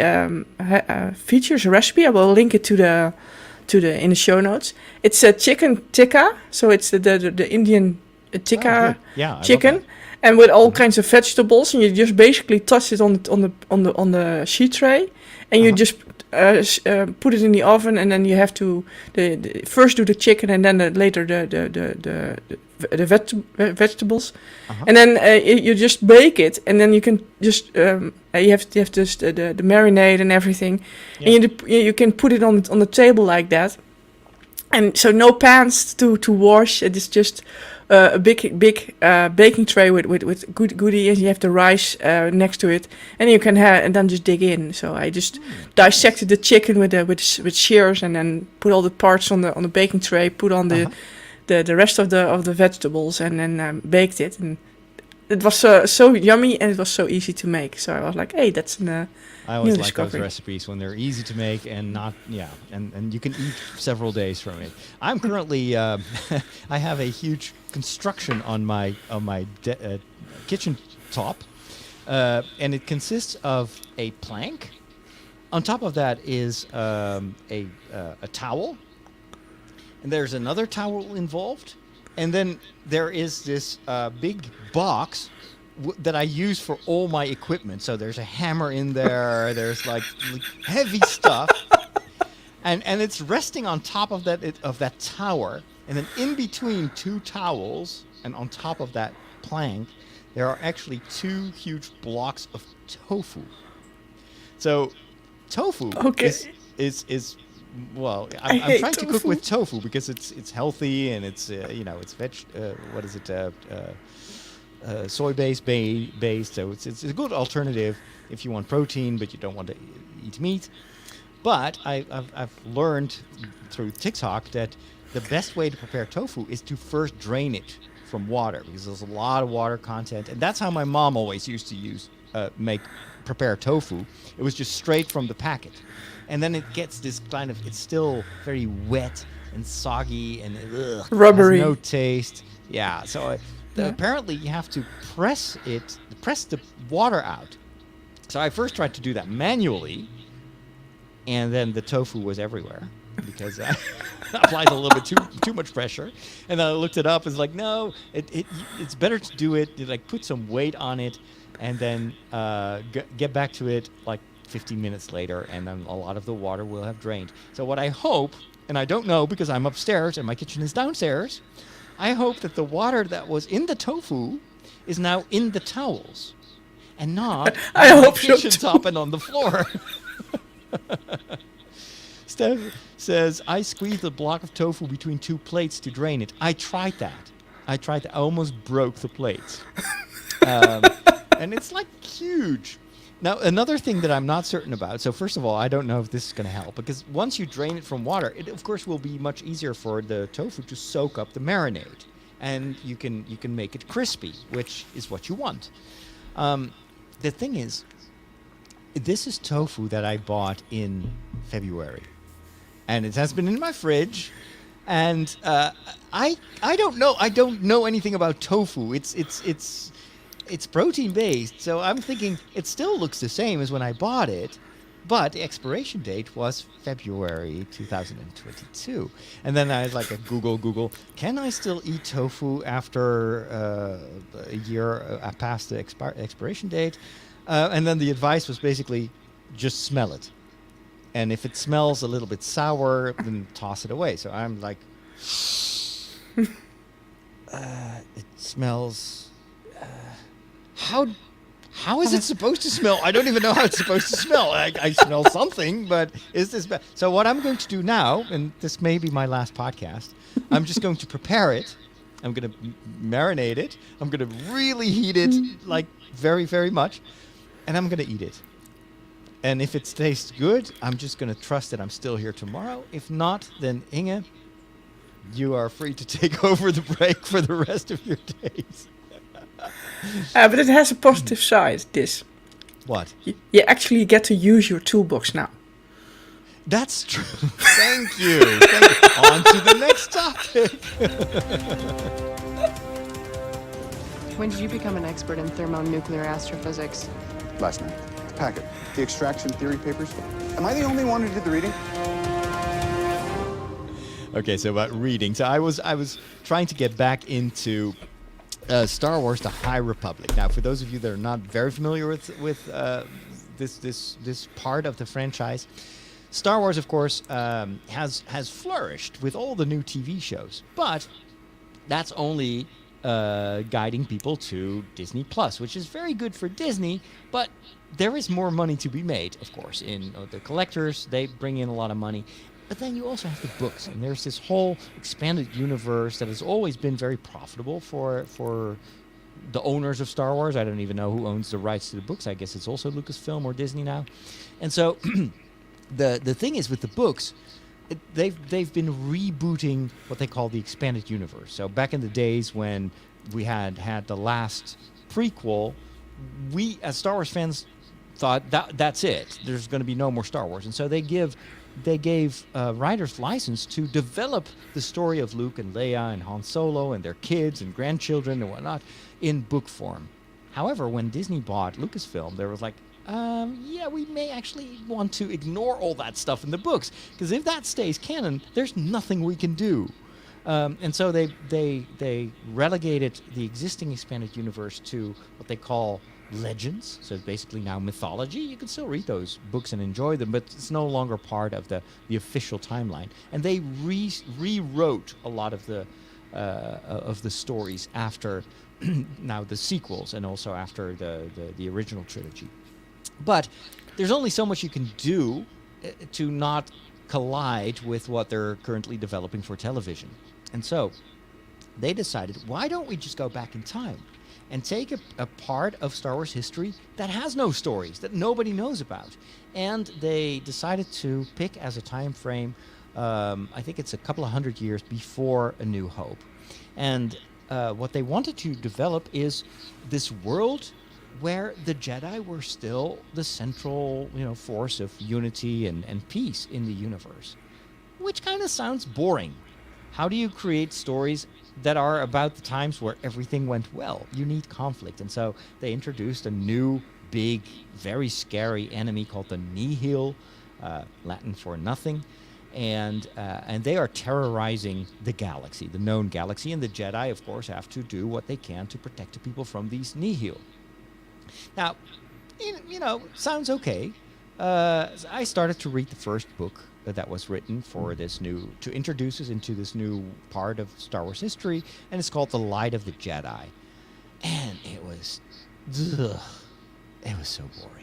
features a recipe. I will link it to the in the show notes. It's a chicken tikka, so it's the Indian tikka Oh, good. Yeah, I love chicken. that. And with all kinds of vegetables, and you just basically toss it on the sheet tray, and you just put it in the oven, and then you have to first do the chicken, and then later the vegetables, and then you just bake it, and then you can just you have this the marinade and everything, and you can put it on the table like that, and so no pans to wash. It is just a big baking tray with good goodies. You have the rice next to it, and you can and then just dig in. So I just dissected the chicken with shears, and then put all the parts on the baking tray. Put on the rest of the vegetables, and then baked it. And it was so yummy, and it was so easy to make. So I was like, hey, that's an I always new like those discovery. recipes when they're easy to make and not, and you can eat several days from it. I'm currently, I have a huge construction on my kitchen top, and it consists of a plank. On top of that is a towel, and there's another towel involved, and then there is this big box that I use for all my equipment. So there's a hammer in there. There's like heavy stuff, and it's resting on top of that tower. And then in between two towels and on top of that plank, there are actually two huge blocks of tofu. So tofu is well, I'm trying to cook with tofu because it's healthy and it's it's what is it? Soy-based, so it's a good alternative if you want protein but you don't want to eat meat. But I've learned through TikTok that the best way to prepare tofu is to first drain it from water, because there's a lot of water content, and that's how my mom always used to prepare tofu. It was just straight from the packet, and then it gets this kind of, it's still very wet and soggy and Rubbery. has no taste. Yeah, so apparently you have to press the water out. So I first tried to do that manually, and then the tofu was everywhere because applies a little bit too much pressure. And then I looked it up. It's like, no, it's better to do it. Like put some weight on it, and then get back to it like 15 minutes later, and then a lot of the water will have drained. So what I hope, and I don't know because I'm upstairs and my kitchen is downstairs, I hope that the water that was in the tofu is now in the towels, and not I on the hope so kitchen too. top and on the floor. Steph says, I squeezed a block of tofu between two plates to drain it. I tried that. I almost broke the plates. And it's like huge. Now, another thing that I'm not certain about. So first of all, I don't know if this is going to help, because once you drain it from water, it of course will be much easier for the tofu to soak up the marinade, and you can make it crispy, which is what you want. The thing is, this is tofu that I bought in February, and it has been in my fridge, and I don't know. I don't know anything about tofu. It's protein based, so I'm thinking it still looks the same as when I bought it, but the expiration date was February 2022. And then I was like, Google, can I still eat tofu after a year past the expiration date? And then the advice was basically just smell it. And if it smells a little bit sour, then toss it away. So I'm like, it smells... How is it supposed to smell? I don't even know how it's supposed to smell. I smell something, but is this bad? So what I'm going to do now, and this may be my last podcast, I'm just going to prepare it. I'm going to marinate it. I'm going to really heat it, like very, very much, and I'm going to eat it. And if it tastes good, I'm just going to trust that I'm still here tomorrow. If not, then Inge, you are free to take over the break for the rest of your days. But it has a positive side, this. What? You actually get to use your toolbox now. That's true. Thank you. On to the next topic. When did you become an expert in thermonuclear astrophysics? Last night. The packet. The extraction theory papers. Am I the only one who did the reading? Okay, so about reading. So I was trying to get back into Star Wars: The High Republic. Now, for those of you that are not very familiar with this part of the franchise, Star Wars, of course, has flourished with all the new TV shows, but that's only guiding people to Disney Plus, which is very good for Disney, but there is more money to be made, of course. In the collectors, they bring in a lot of money. But then you also have the books, and there's this whole expanded universe that has always been very profitable for the owners of Star Wars. I don't even know who owns the rights to the books. I guess it's also Lucasfilm or Disney now. And so the thing is with the books, they've been rebooting what they call the expanded universe. So back in the days when we had the last prequel, we as Star Wars fans thought that's it. There's going to be no more Star Wars, and so they gave writers license to develop the story of Luke and Leia and Han Solo and their kids and grandchildren and whatnot in book form. However, when Disney bought Lucasfilm, there was like, yeah, we may actually want to ignore all that stuff in the books, because if that stays canon, there's nothing we can do. And so they relegated the existing expanded universe to what they call legends. So it's basically now mythology. You can still read those books and enjoy them, but it's no longer part of the official timeline. And they rewrote a lot of the stories after now the sequels, and also after the original trilogy. But there's only so much you can do to not collide with what they're currently developing for television. And so they decided, why don't we just go back in time and take a part of Star Wars history that has no stories, that nobody knows about? And they decided to pick as a time frame, I think it's a couple of hundred years before A New Hope. And what they wanted to develop is this world where the Jedi were still the central, force of unity and peace in the universe, which kind of sounds boring. How do you create stories that are about the times where everything went well? You need conflict. And so they introduced a new, big, very scary enemy called the Nihil, Latin for nothing. and they are terrorizing the galaxy, the known galaxy, and the Jedi, of course, have to do what they can to protect the people from these nihil. Now, sounds okay. I started to read the first book that was written for to introduce us into this new part of Star Wars history, and it's called The Light of the Jedi. And it was so boring.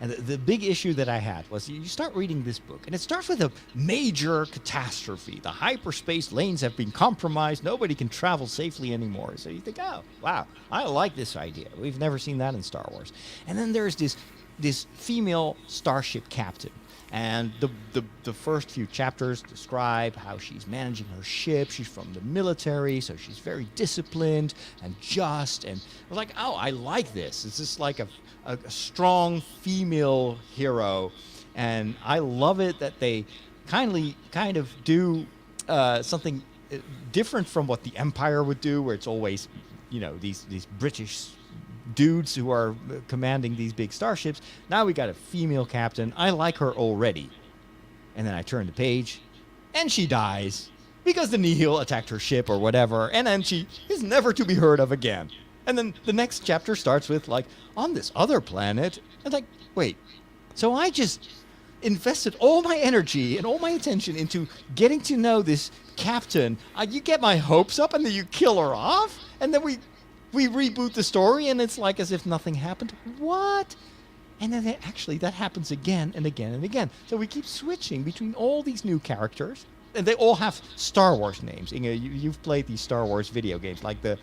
And the big issue that I had was you start reading this book, and it starts with a major catastrophe. The hyperspace lanes have been compromised. Nobody can travel safely anymore. So you think, oh, wow, I like this idea. We've never seen that in Star Wars. And then there's this female starship captain. And the first few chapters describe how she's managing her ship. She's from the military, so she's very disciplined and just. And I was like, oh, I like this. It's just like a strong female hero. And I love it that they kind of do something different from what the Empire would do, where it's always, these British dudes who are commanding these big starships. Now we got a female captain. I like her already. And then I turn the page, and she dies because the nihil attacked her ship or whatever, and then she is never to be heard of again. And then the next chapter starts with, like, on this other planet. And like, wait, so I just invested all my energy and all my attention into getting to know this captain. You get my hopes up, and then you kill her off, and then we reboot the story, and it's like as if nothing happened. What? And then that happens again and again and again. So we keep switching between all these new characters, and they all have Star Wars names. You've played these Star Wars video games, like the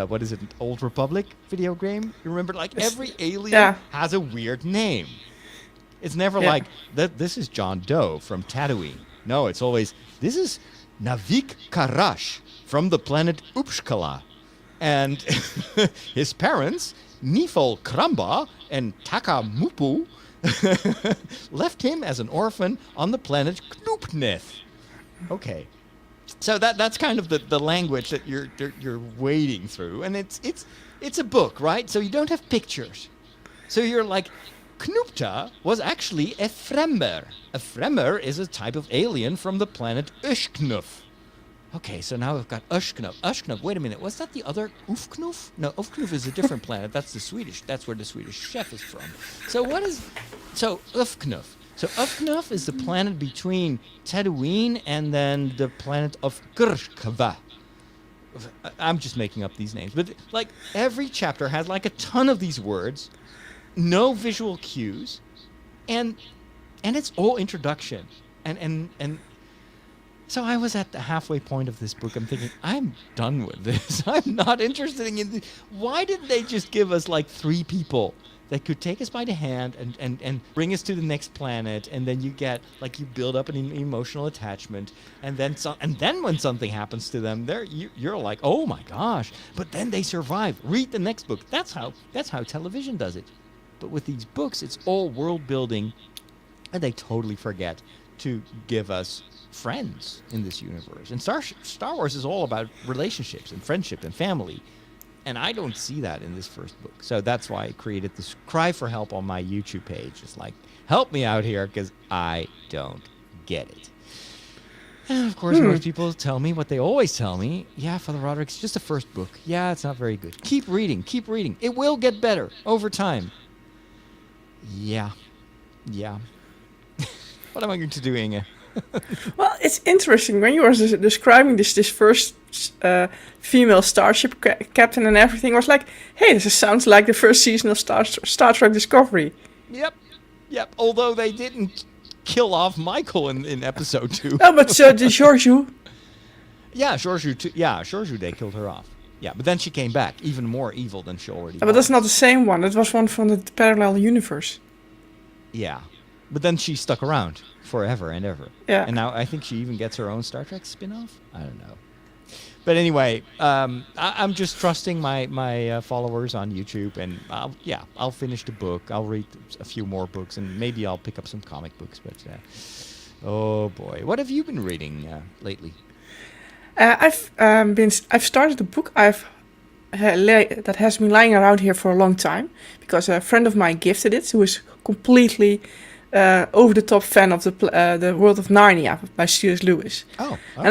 what is it, Old Republic video game? You remember, like, every alien has a weird name. It's never like that. This is John Doe from Tatooine. No, it's always, this is Navik Karash from the planet Upshkala. And his parents, Nifol Kramba and Taka Mupu, left him as an orphan on the planet Knoopneth. Okay, so that's kind of the language that you're wading through, and it's a book, right? So you don't have pictures. So you're like, Knoopta was actually a Fremmer. A Fremmer is a type of alien from the planet Ushknuf. Okay, so now we've got Ushknuf. Ushknuf, wait a minute, was that the other Ufknuf? No, Ufknuf is a different planet. That's the Swedish. That's where the Swedish chef is from. So Ufknuf. So Ufknuf is the planet between Tatooine and then the planet of Grshkva. I'm just making up these names. But, like, every chapter has, like, a ton of these words, no visual cues, and it's all introduction. And so I was at the halfway point of this book. I'm thinking, I'm done with this. I'm not interested in this. Why didn't they just give us, like, 3 people that could take us by the hand and bring us to the next planet, and then you get, like, you build up an emotional attachment, and then when something happens to them, you're like, oh my gosh, but then they survive. Read the next book. That's how television does it. But with these books, it's all world building, and they totally forget to give us friends in this universe. And Star Wars is all about relationships and friendship and family. And I don't see that in this first book. So that's why I created this cry for help on my YouTube page. It's like, help me out here, because I don't get it. And of course, most people tell me what they always tell me. Yeah, Father Roderick, it's just the first book. Yeah, it's not very good. Keep reading. Keep reading. It will get better over time. Yeah. What am I going to do, Inge? Well, it's interesting when you were describing this first female starship captain and everything. I was like, hey, this sounds like the first season of Star Trek Discovery. Yep. Although they didn't kill off Michael in episode 2. No, but the Georgiou. Yeah, Georgiou, they killed her off. Yeah, but then she came back, even more evil than she already was. But that's not the same one. It was one from the parallel universe. Yeah, but then she stuck around forever and ever. Yeah. And now I think she even gets her own Star Trek spin-off? I don't know. But anyway, I'm just trusting my followers on YouTube, and I'll finish the book. I'll read a few more books, and maybe I'll pick up some comic books. But oh boy, what have you been reading lately? I've started a book that has been lying around here for a long time, because a friend of mine gifted it, who is completely over-the-top fan of the World of Narnia by C.S. Lewis. Oh, okay.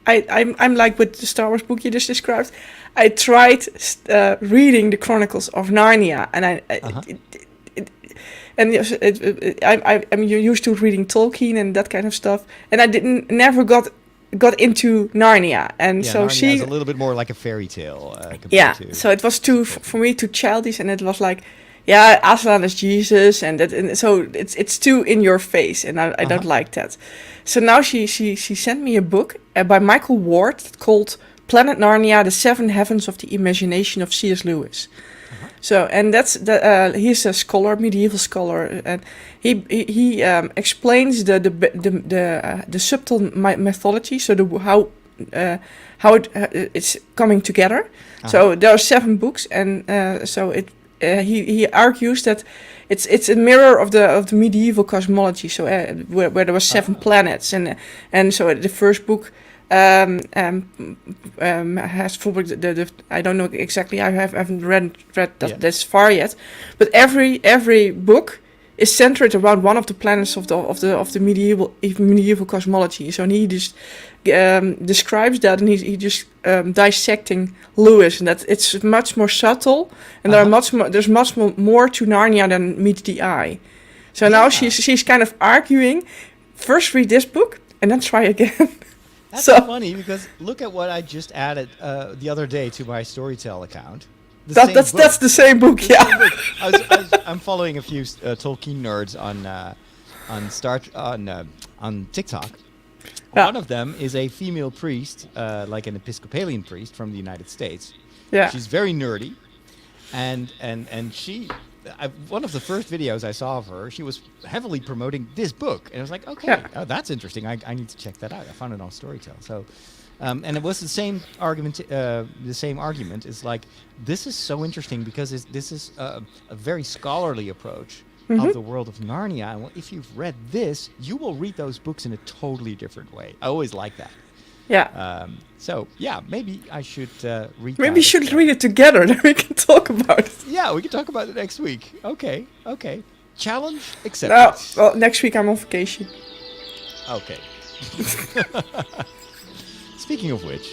And I'm like with the Star Wars book you just described. I tried reading the Chronicles of Narnia, and I'm used to reading Tolkien and that kind of stuff, and I never got into Narnia, and so Narnia is a little bit more like a fairy tale. Compared to, so it was for me too childish, and it was like, Aslan is Jesus, and so it's too in your face, and I don't like that. So now she sent me a book by Michael Ward called Planet Narnia: The Seven Heavens of the Imagination of C.S. Lewis. So, and he's a scholar, medieval scholar, and he explains the subtle mythology, so how it's coming together. So there are 7 books, and so he argues that it's a mirror of the medieval cosmology. So where there were 7 planets, and so the first book has the I don't know exactly. I haven't read that this far yet, but every book is centered around one of the planets of the medieval cosmology. So he just describes that, and he just dissecting Lewis, and that it's much more subtle, and there's much more to Narnia than meets the eye. So now she's kind of arguing, first read this book and then try again. That's so funny, because look at what I just added the other day to my Storytel account. That's the same book, yeah. I'm following a few Tolkien nerds on TikTok. Yeah. One of them is a female priest, like an Episcopalian priest from the United States. Yeah. She's very nerdy, and she. One of the first videos I saw of her, she was heavily promoting this book, and I was like, okay, that's interesting. I need to check that out. I found it on Storytel. So, and it was the same argument. Is like, this is so interesting because this is a very scholarly approach of the world of Narnia. And if you've read this, you will read those books in a totally different way. I always like that. Yeah. So maybe I should read. Maybe we should read it together, then we can talk about it. Yeah, we can talk about it next week. Okay. Challenge accepted. Well, next week I'm on vacation. Okay. Speaking of which,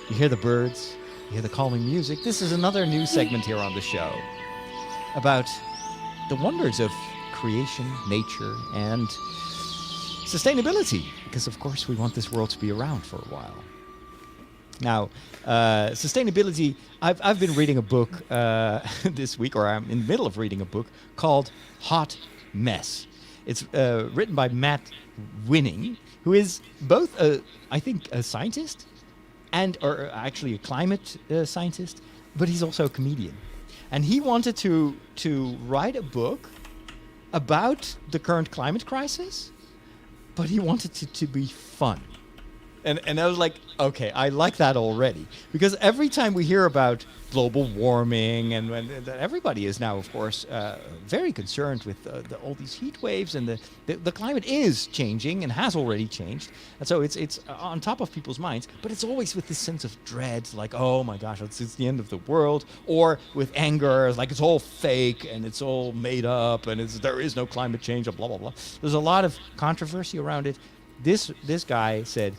you hear the birds, you hear the calming music. This is another new segment here on the show about the wonders of creation, nature, and sustainability, because of course we want this world to be around for a while. Now, sustainability, I've been reading a book this week, or I'm in the middle of reading a book called Hot Mess. It's written by Matt Winning, who is both I think a scientist or actually a climate scientist, but he's also a comedian. And he wanted to write a book about the current climate crisis, but he wanted it to be fun. And I was like, okay, I like that already. Because every time we hear about global warming, and everybody is now, of course, very concerned with all these heat waves, and the climate is changing and has already changed. And so it's on top of people's minds, but it's always with this sense of dread, like, oh my gosh, it's the end of the world, or with anger, like it's all fake and it's all made up, and there is no climate change, and blah, blah, blah. There's a lot of controversy around it. This guy said,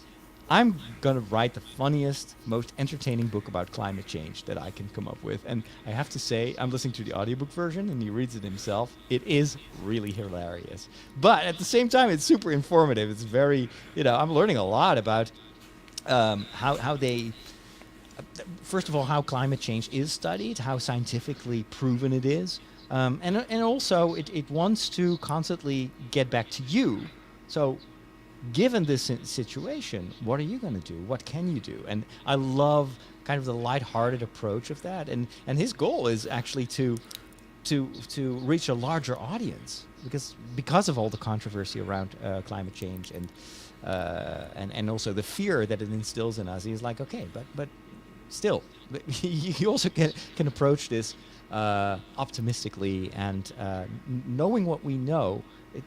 I'm going to write the funniest, most entertaining book about climate change that I can come up with. And I have to say, I'm listening to the audiobook version, and he reads it himself. It is really hilarious. But at the same time, it's super informative. It's very, I'm learning a lot about how they... First of all, how climate change is studied, how scientifically proven it is. And also, it wants to constantly get back to you. So... given this situation, what are you going to do? What can you do? And I love kind of the lighthearted approach of that. And his goal is actually to reach a larger audience because of all the controversy around climate change and also the fear that it instills in us. He's like, okay, but still, you also can approach this optimistically and knowing what we know.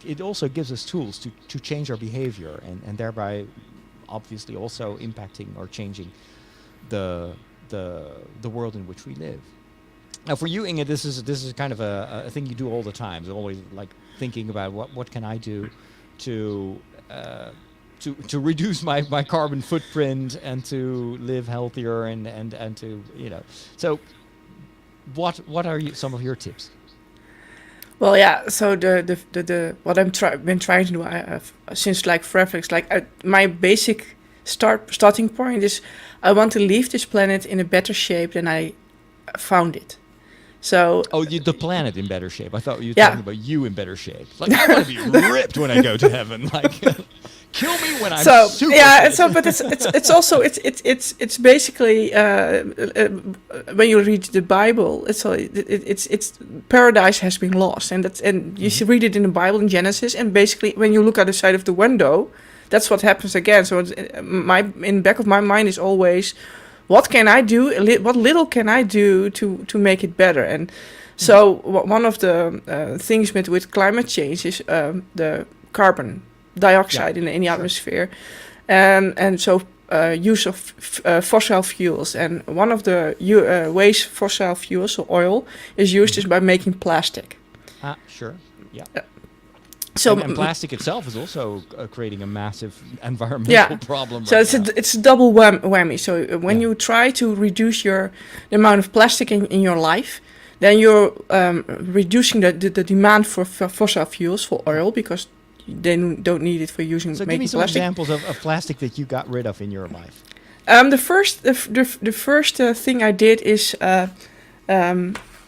It also gives us tools to change our behavior and thereby obviously also impacting or changing the world in which we live. Now for you, Inge, this is kind of a thing you do all the time. It's always like thinking about what can I do to reduce my carbon footprint and to live healthier and to So, what are some of your tips? Well, yeah. So the what been trying to do since like forever, it's like my basic starting point is I want to leave this planet in a better shape than I found it. So The planet in better shape. I thought you were Yeah. talking about you in better shape. Like I want to be ripped when I go to heaven. Like kill me when I'm super fit. But it's also it's basically when you read the Bible, it's paradise has been lost, and you should read it in the Bible in Genesis, and basically when you look out the side of the window, that's what happens again. So in the back of my mind is always, what can I do? What little can I do to make it better? And so one of the things with climate change is the carbon dioxide in the atmosphere, and so use of fossil fuels. And one of the ways fossil fuels, so oil, is used is by making plastic. Sure. Yeah. So and plastic itself is also creating a massive environmental problem. So it's a double whammy. So when you try to reduce the amount of plastic in your life, then you're reducing the demand for fossil fuels, for oil, because they don't need it for using So making give me some plastic. examples of plastic that you got rid of in your life. The first thing I did is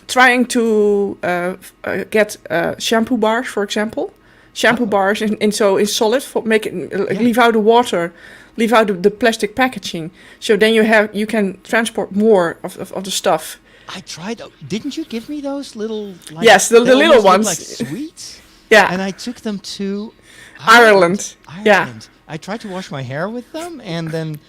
trying to get shampoo bars, for example. Shampoo bars in solid, leave out the water, leave out the plastic packaging. So then you can transport more of the stuff. I tried. Didn't you give me those little? Like, Yes, the they little almost look ones. like sweets. Yeah. And I took them to Ireland. Yeah. I tried to wash my hair with them, and then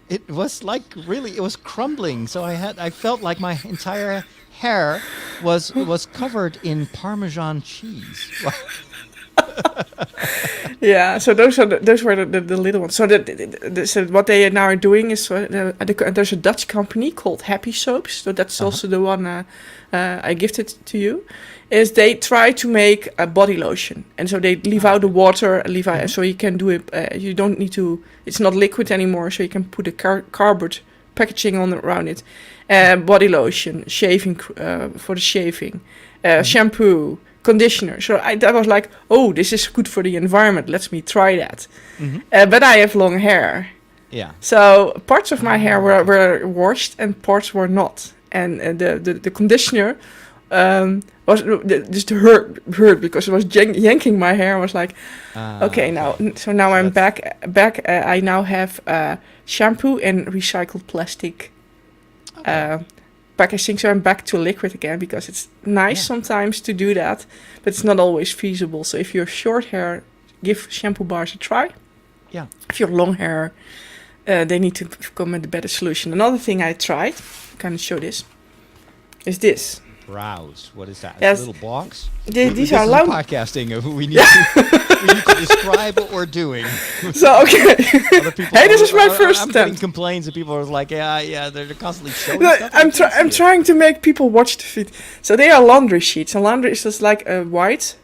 it was like it was crumbling. So I felt like my entire hair was covered in Parmesan cheese. Yeah, so those were the little ones. So so what they now are doing is there's a Dutch company called Happy Soaps. So that's also the one I gifted to you. Is they try to make a body lotion, and so they leave out the water, so you can do it. You don't need to. It's not liquid anymore, so you can put a cardboard packaging around it. Body lotion, shaving for the shaving, shampoo, conditioner. So I was like, oh, this is good for the environment. Let me try that. But I have long hair. Yeah. So parts of my hair were washed and parts were not. And the conditioner was just hurt because it was yanking my hair. I was like, okay, now I'm back. I now have shampoo and recycled plastic packaging, so I'm back to liquid again, because it's nice sometimes to do that, but it's not always feasible. So if you're short hair, give shampoo bars a try. Yeah. If you're long hair, they need to come with a better solution. Another thing I tried, kind of show this, is this. Browse. What is that? Yes. A little box? These are loud. Podcasting. We need to describe what we're doing. So, okay. Hey, this is my first I'm attempt. getting complaints and people are like, they're constantly showing No, stuff. I'm trying to make people watch the feed. So they are laundry sheets. And laundry is just like a white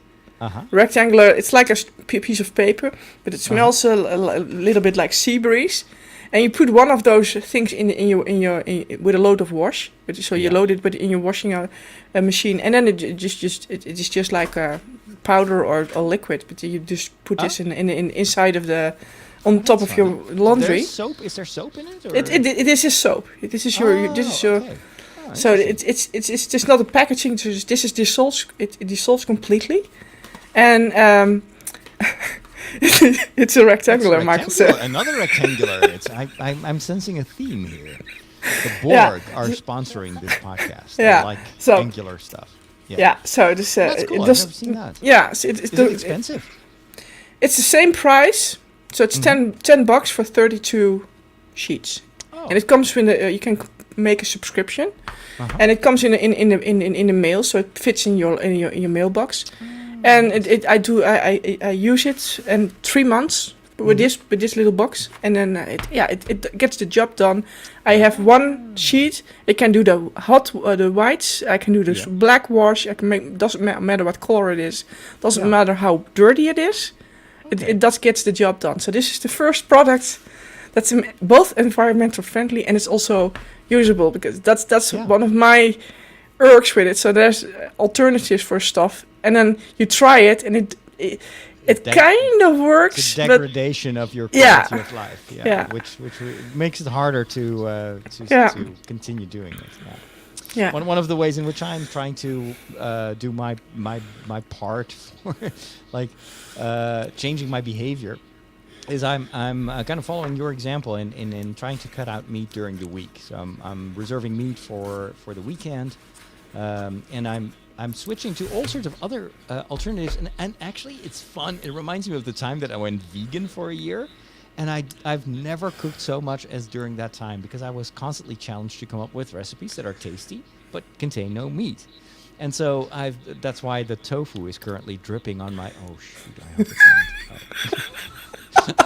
rectangular. It's like a piece of paper, but it smells a little bit like sea breeze. And you put one of those things in with a load of wash. So you load it in your washing machine, and then it's just like a powder or a liquid. But you just put this in inside of on top of your laundry. Soap? Is there soap in it? Or? It is a soap. This is your. Okay. So it's just not a packaging. This dissolves. It dissolves completely, and it's a rectangular. Michael said. Another rectangular. I'm sensing a theme here. The Borg are sponsoring this podcast. They like angular stuff. Yeah. So this. That's cool. I've never seen that. Yeah. So Is it expensive? It's the same price. So it's $10 for 32 sheets, and it comes with you can make a subscription, and it comes in the mail, so it fits in your mailbox. And I use it, and 3 months with this little box, and then it gets the job done. I have one sheet. It can do the whites. I can do the black wash. I can make, doesn't matter what color it is. Doesn't matter how dirty it is. It just gets the job done. So this is the first product that's both environmental friendly and it's also usable, because that's one of my irks with it. So there's alternatives for stuff, and then you try it, and it kind of works. It's a degradation of your quality of life, which makes it harder to continue doing it. Yeah. One of the ways in which I'm trying to do my part for like changing my behavior is I'm kind of following your example in trying to cut out meat during the week. So I'm reserving meat for the weekend, and I'm switching to all sorts of other alternatives, and actually it's fun. It reminds me of the time that I went vegan for a year, and I've never cooked so much as during that time, because I was constantly challenged to come up with recipes that are tasty but contain no meat. And so that's why the tofu is currently dripping on my... Oh, shoot, I hope it's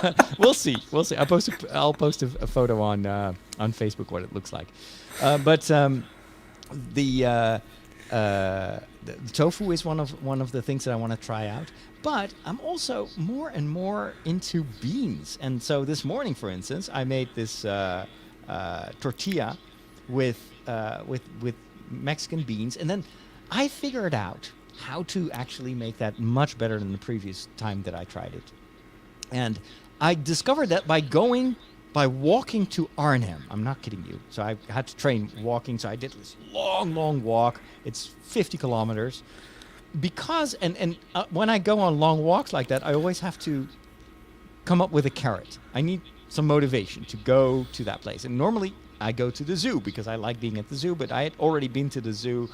not. We'll see. I'll post a photo on Facebook what it looks like. But the tofu is one of the things that I want to try out. But I'm also more and more into beans. And so this morning, for instance, I made this tortilla with Mexican beans, and then I figured out how to actually make that much better than the previous time that I tried it. And I discovered that by walking to Arnhem. I'm not kidding you. So I had to train walking. So I did this long walk. It's 50 kilometers. Because, and when I go on long walks like that, I always have to come up with a carrot. I need some motivation to go to that place. And normally I go to the zoo because I like being at the zoo, but I had already been to the zoo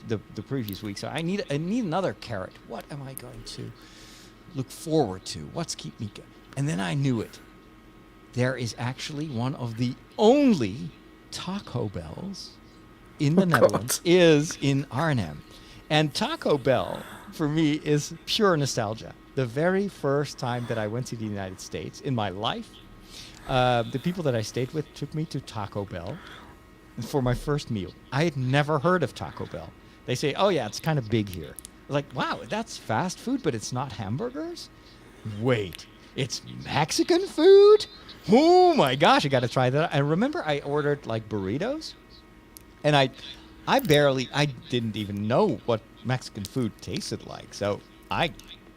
the previous week. So I need another carrot. What am I going to look forward to? What's keep me going? And then I knew it. There is actually one of the only Taco Bells in the Netherlands is in Arnhem. And Taco Bell, for me, is pure nostalgia. The very first time that I went to the United States in my life, the people that I stayed with took me to Taco Bell for my first meal. I had never heard of Taco Bell. They say, oh yeah, it's kind of big here. I was like, wow, that's fast food, but it's not hamburgers? Wait, it's Mexican food? Oh my gosh, I got to try that. I remember I ordered like burritos, and I didn't even know what Mexican food tasted like. So I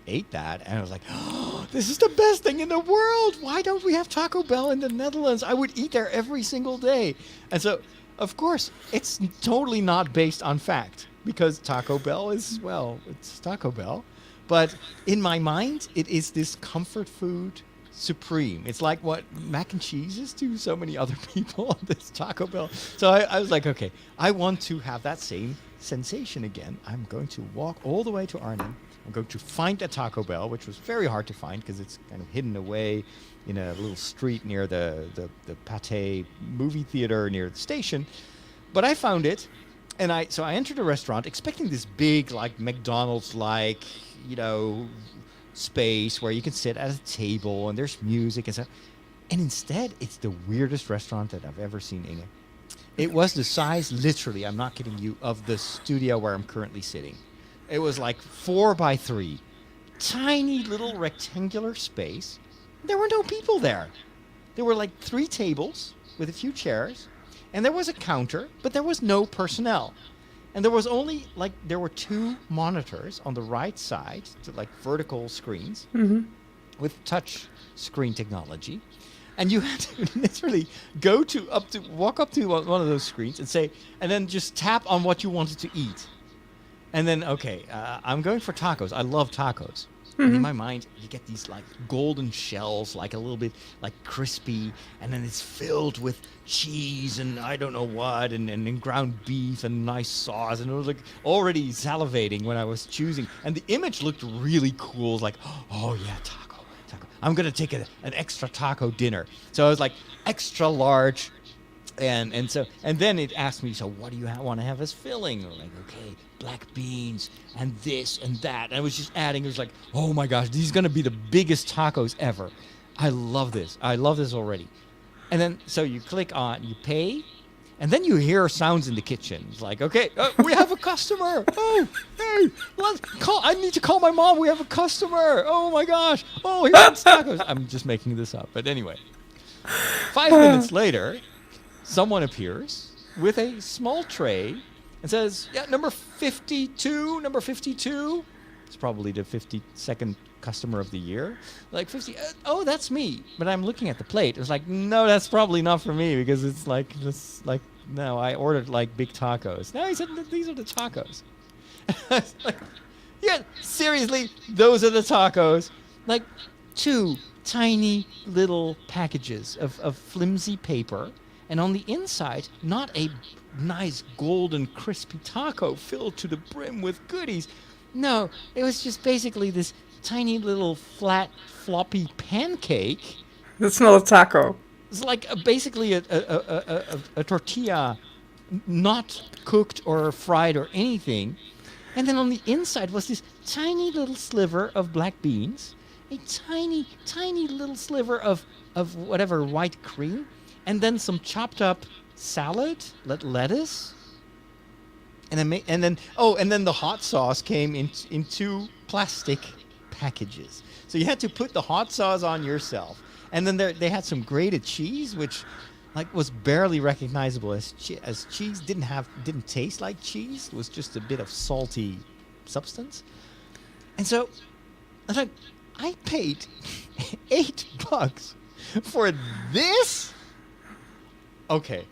ate that, and I was like, oh, this is the best thing in the world. Why don't we have Taco Bell in the Netherlands? I would eat there every single day. And so, of course, it's totally not based on fact, because Taco Bell is, well, it's Taco Bell. But in my mind, it is this comfort food supreme. It's like what mac and cheese is to so many other people, this Taco Bell. So I was like, okay, I want to have that same sensation again. I'm going to walk all the way to Arnhem. I'm going to find a Taco Bell, which was very hard to find because it's kind of hidden away in a little street near the Pathé movie theater near the station. But I found it, and I entered a restaurant expecting this big, like McDonald's-like, space where you can sit at a table and there's music and stuff. And instead, it's the weirdest restaurant that I've ever seen, Inge. It was the size, literally, I'm not kidding you, of the studio where I'm currently sitting. It was like 4x3, tiny little rectangular space. There were no people there. There were like 3 tables with a few chairs, and there was a counter, but there was no personnel. And there was only, there were 2 monitors on the right side, vertical screens, with touch screen technology. And you had to literally walk up to one of those screens and then just tap on what you wanted to eat. And then, okay, I'm going for tacos. I love tacos. And in my mind, you get these golden shells, a little bit crispy, and then it's filled with cheese and I don't know what, and ground beef and nice sauce, and it was already salivating when I was choosing. And the image looked really cool. It was oh yeah, taco. I'm gonna take an extra taco dinner. So I was extra large. And then it asked me, so what do you want to have as filling? We're okay, black beans and this and that. And I was just adding. It was oh my gosh, these are going to be the biggest tacos ever. I love this. I love this already. And then, so you click on, you pay, and then you hear sounds in the kitchen. It's like, okay, we have a customer. Oh, hey, let's call. I need to call my mom. We have a customer. Oh my gosh. Oh, he wants tacos. I'm just making this up. But anyway, 5 minutes later, someone appears with a small tray and says, yeah, number 52. It's probably the 52nd customer of the year. Like 50, oh, that's me. But I'm looking at the plate. It was like, no, that's probably not for me because it's like, this, like, no, I ordered like big tacos. No, he said, these are the tacos. I was like, yeah, seriously, those are the tacos. Like 2 tiny little packages of flimsy paper. And on the inside, not a nice golden crispy taco filled to the brim with goodies. No, it was just basically this tiny little flat floppy pancake. That's not a taco. It's like basically a tortilla, not cooked or fried or anything. And then on the inside was this tiny little sliver of black beans, a tiny, tiny little sliver of whatever white cream, and then some chopped up salad, lettuce. And then the hot sauce came in 2 plastic packages. So you had to put the hot sauce on yourself. And then they had some grated cheese, which like was barely recognizable as cheese. Didn't taste like cheese. It was just a bit of salty substance. And so I paid $8 for this. Okay.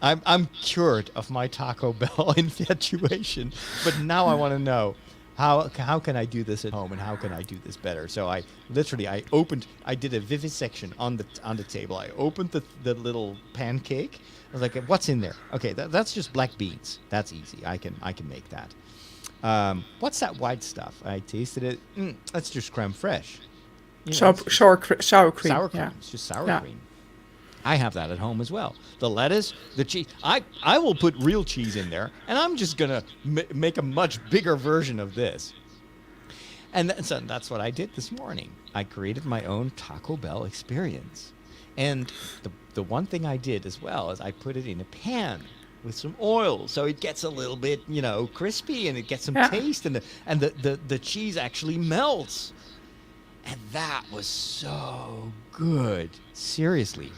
I'm cured of my Taco Bell infatuation, but now I want to know how can I do this at home and how can I do this better? So I did a vivisection on the table. I opened the little pancake. I was like, what's in there? Okay, that's just black beans. That's easy. I can make that. What's that white stuff? I tasted it. That's just creme fraiche. Sour cream. Sour cream. Yeah. It's just sour cream. I have that at home as well. The lettuce, the cheese. I will put real cheese in there, and I'm just going to make a much bigger version of this. And so that's what I did this morning. I created my own Taco Bell experience. And the one thing I did as well is I put it in a pan with some oil, so it gets a little bit, crispy, and it gets some taste, and the cheese actually melts. And that was so good. Seriously.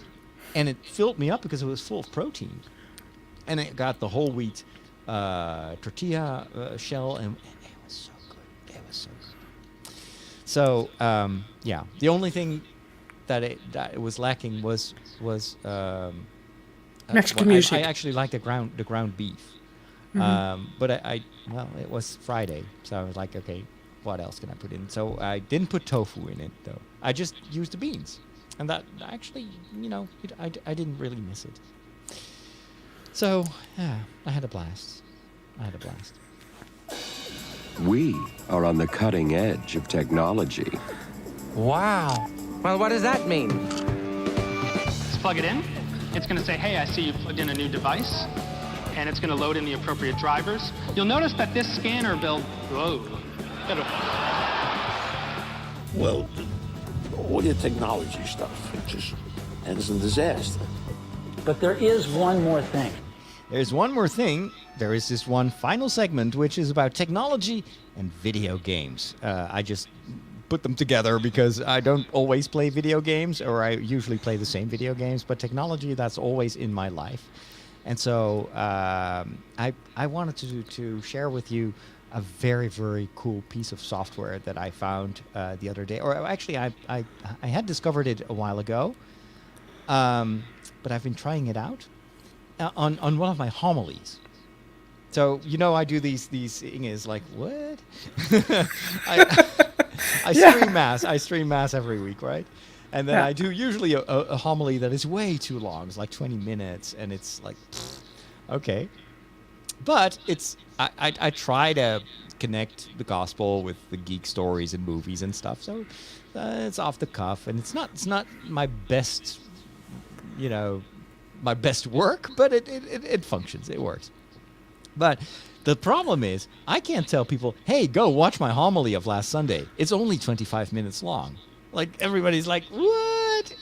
And it filled me up because it was full of protein. And it got the whole wheat tortilla shell, and it was so good. It was so good. So, the only thing that it was lacking was Mexican music. I actually like the ground beef. Mm-hmm. But it was Friday, so I was like, okay, what else can I put in? So I didn't put tofu in it, though. I just used the beans. And that actually, I didn't really miss it. So, yeah, I had a blast. We are on the cutting edge of technology. Wow. Well, what does that mean? Just plug it in. It's going to say, hey, I see you plugged in a new device. And it's going to load in the appropriate drivers. You'll notice that this scanner build... Whoa. Well, all your technology stuff, it just ends in disaster. But there is one more thing. There's one more thing. There is this one final segment, which is about technology and video games. I just put them together because I don't always play video games, or I usually play the same video games, but technology, that's always in my life. And so I wanted to share with you a very, very cool piece of software that I found the other day. Or actually, I had discovered it a while ago, but I've been trying it out on one of my homilies. So, I do these things like, what? I stream mass every week, right? And then I do usually a homily that is way too long. It's like 20 minutes, and it's like, okay. But I try to connect the gospel with the geek stories and movies and stuff. So it's off the cuff, and it's not my best, my best work, but it functions. It works. But the problem is, I can't tell people, hey, go watch my homily of last Sunday. It's only 25 minutes long. Like everybody's like, what?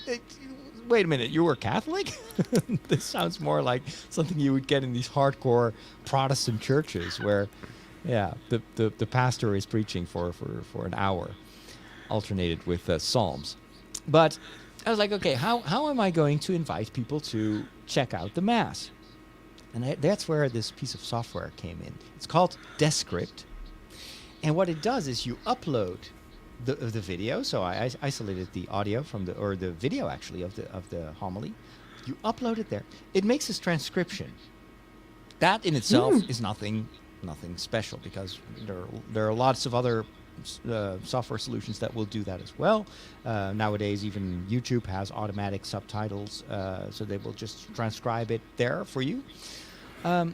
Wait a minute, you were Catholic? This sounds more like something you would get in these hardcore Protestant churches where, yeah, the pastor is preaching for an hour, alternated with psalms. But I was like, okay, how am I going to invite people to check out the Mass? And that's where this piece of software came in. It's called Descript. And what it does is you upload the video. So I isolated the audio from the video actually of the homily. You upload it there. It makes this transcription. That in itself is nothing special, because there are lots of other software solutions that will do that as well. Nowadays, even YouTube has automatic subtitles, so they will just transcribe it there for you. But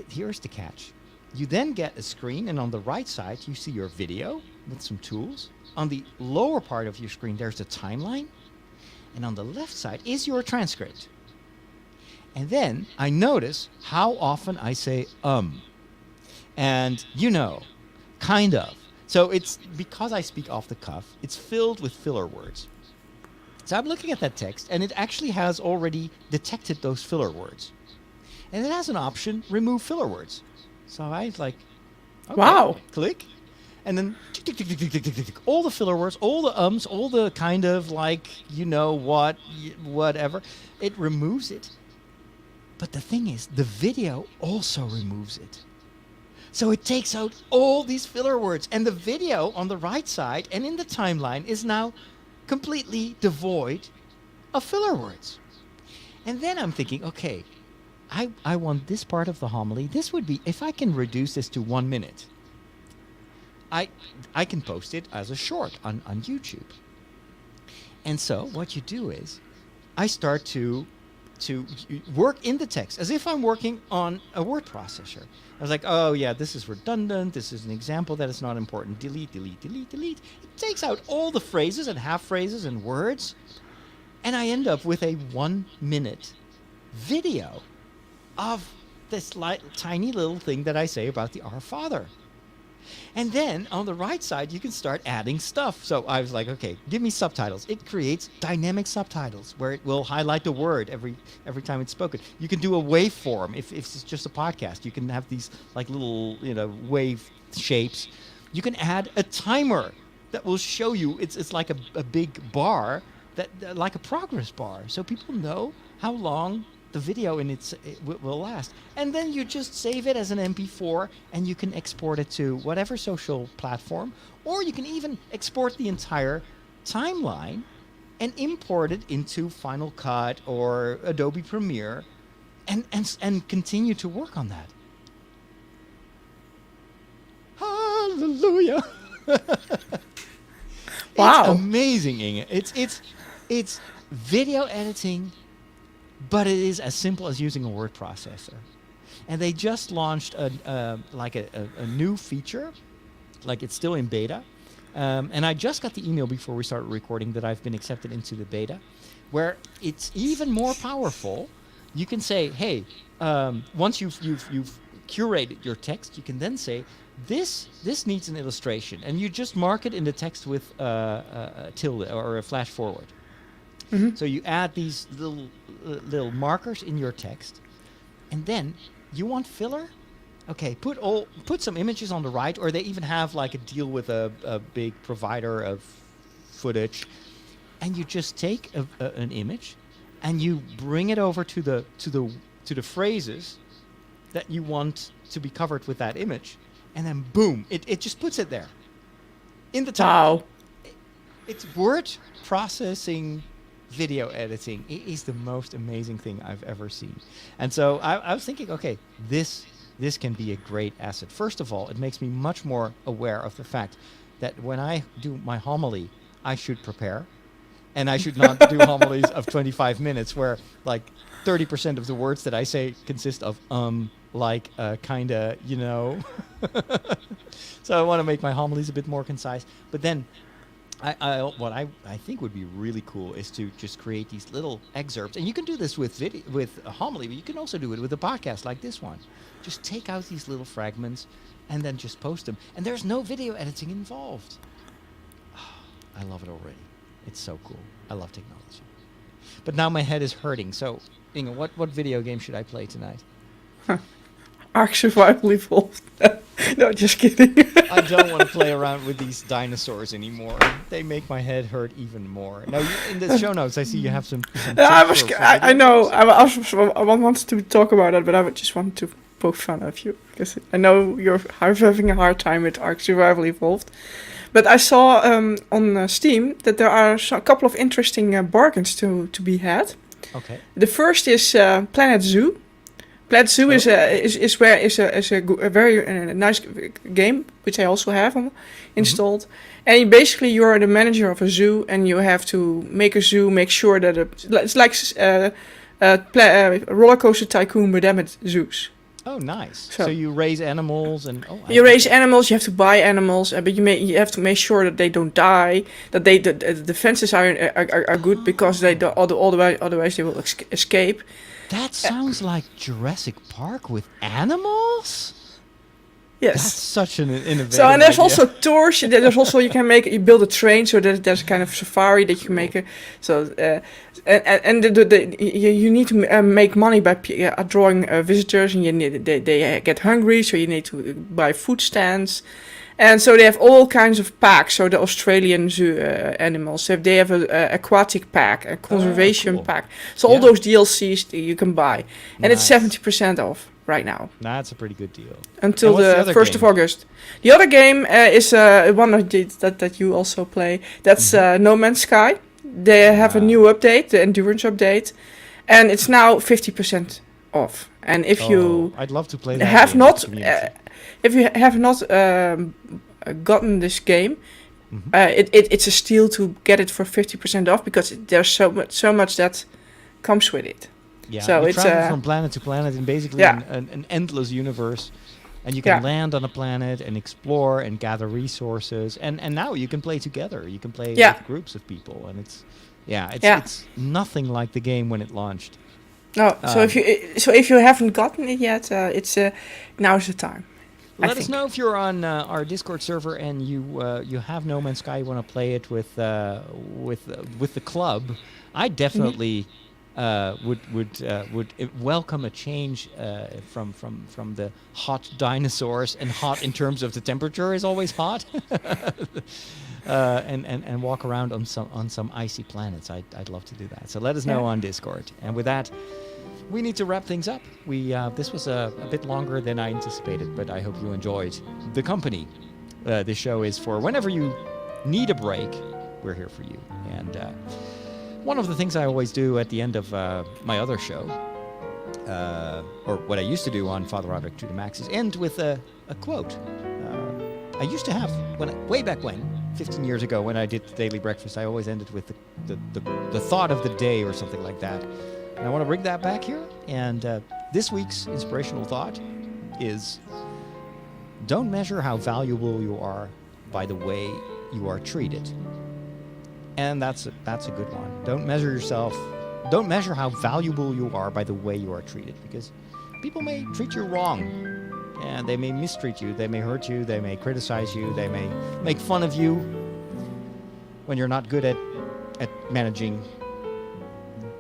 here's the catch. You then get a screen, and on the right side, you see your video with some tools. On the lower part of your screen, there's the timeline. And on the left side is your transcript. And then I notice how often I say, and kind of. So it's because I speak off the cuff, it's filled with filler words. So I'm looking at that text, and it actually has already detected those filler words. And it has an option, remove filler words. So I was like, okay, wow, click. And then all the filler words, all the ums, all the kind of like, whatever, it removes it. But the thing is, the video also removes it. So it takes out all these filler words. And the video on the right side and in the timeline is now completely devoid of filler words. And then I'm thinking, okay, I want this part of the homily. This would be, if I can reduce this to 1 minute, I can post it as a short on YouTube. And so what you do is I start to work in the text as if I'm working on a word processor. I was like, oh yeah, this is redundant. This is an example that is not important. Delete, delete, delete, delete. It takes out all the phrases and half phrases and words. And I end up with a 1 minute video of this tiny little thing that I say about the Our Father. And then on the right side, you can start adding stuff. So I was like, okay, give me subtitles. It creates dynamic subtitles where it will highlight the word every time it's spoken. You can do a waveform. If it's just a podcast, you can have these like little, wave shapes. You can add a timer that will show you. It's like a big bar, like a progress bar. So people know how long the video will last. And then you just save it as an MP4, and you can export it to whatever social platform, or you can even export the entire timeline and import it into Final Cut or Adobe Premiere and continue to work on that. Hallelujah. Wow. It's amazing, Inge. It's video editing, but it is as simple as using a word processor. And they just launched a new feature, like it's still in beta. And I just got the email before we started recording that I've been accepted into the beta, where it's even more powerful. You can say, hey, once you've curated your text, you can then say, this needs an illustration. And you just mark it in the text with a tilde or a flash forward. Mm-hmm. So you add these little markers in your text, and then you want filler? Okay, put some images on the right, or they even have like a deal with a big provider of footage, and you just take an image, and you bring it over to the phrases that you want to be covered with that image, and then boom, it just puts it there in the top. Wow. It's word processing. Video editing. It is the most amazing thing I've ever seen. And so I was thinking, okay, this can be a great asset. First of all, it makes me much more aware of the fact that when I do my homily, I should prepare. And I should not do homilies of 25 minutes where like 30% of the words that I say consist of like, kinda, So I want to make my homilies a bit more concise. But then what I think would be really cool is to just create these little excerpts, and you can do this with a homily, but you can also do it with a podcast like this one. Just take out these little fragments and then just post them, and there's no video editing involved. I love it already. It's so cool. I love technology. But now my head is hurting. So, Inge, what video game should I play tonight? Ark Survival Evolved. No, just kidding. I don't want to play around with these dinosaurs anymore. They make my head hurt even more. Now, in the show notes, I see you have some I know. I wanted to talk about that, but I just wanted to poke fun of you because I know you're having a hard time with Ark Survival Evolved. But I saw on Steam that there are a couple of interesting bargains to be had. Okay. The first is Planet Zoo. Planet Zoo is a very nice game, which I also have installed. And basically, you're the manager of a zoo, and you have to make a zoo, make sure that it's like Roller Coaster Tycoon, but then with zoos. Oh, nice. So you raise animals and you raise animals. You have to buy animals, but you have to make sure that they don't die. That the fences are good because they don't, otherwise they will escape. That sounds like Jurassic Park with animals. Yes, that's such an innovative. So and there's idea. also tours. There's also you build a train so that there's kind of safari that you can make. You need to make money by drawing visitors, and they get hungry, so you need to buy food stands. And so they have all kinds of packs. So the Australian zoo animals, they have an aquatic pack, a conservation pack. So all those DLCs you can buy. And it's 70% off right now. That's a pretty good deal. Until the 1st of August. The other game is one that you also play. That's No Man's Sky. They have a new update, the Endurance update. And it's now 50% off. And if you I'd love to play that have game not... with the community. If you have not gotten this game, it's a steal to get it for 50% off because there's so much that comes with it. Yeah, so you it's travel from planet to planet in basically an endless universe, and you can land on a planet and explore and gather resources, and now you can play together. You can play with groups of people, and it's nothing like the game when it launched. No, so if you haven't gotten it yet, it's now's the time. Let us know if you're on our Discord server and you have No Man's Sky. You want to play it with the club. I definitely would welcome a change from the hot dinosaurs, and hot in terms of the temperature is always hot. And walk around on some icy planets. I'd love to do that. So let us know on Discord. And with that, we need to wrap things up. This was a bit longer than I anticipated, but I hope you enjoyed the company. This show is for whenever you need a break, we're here for you. And one of the things I always do at the end of my other show, or what I used to do on Father Roderick to the Max, is end with a quote. I used to have, way back when, 15 years ago, when I did the Daily Breakfast, I always ended with the thought of the day or something like that. And I want to bring that back here. And this week's inspirational thought is, don't measure how valuable you are by the way you are treated. And that's a good one. Don't measure how valuable you are by the way you are treated, because people may treat you wrong, and they may mistreat you, they may hurt you, they may criticize you, they may make fun of you when you're not good at managing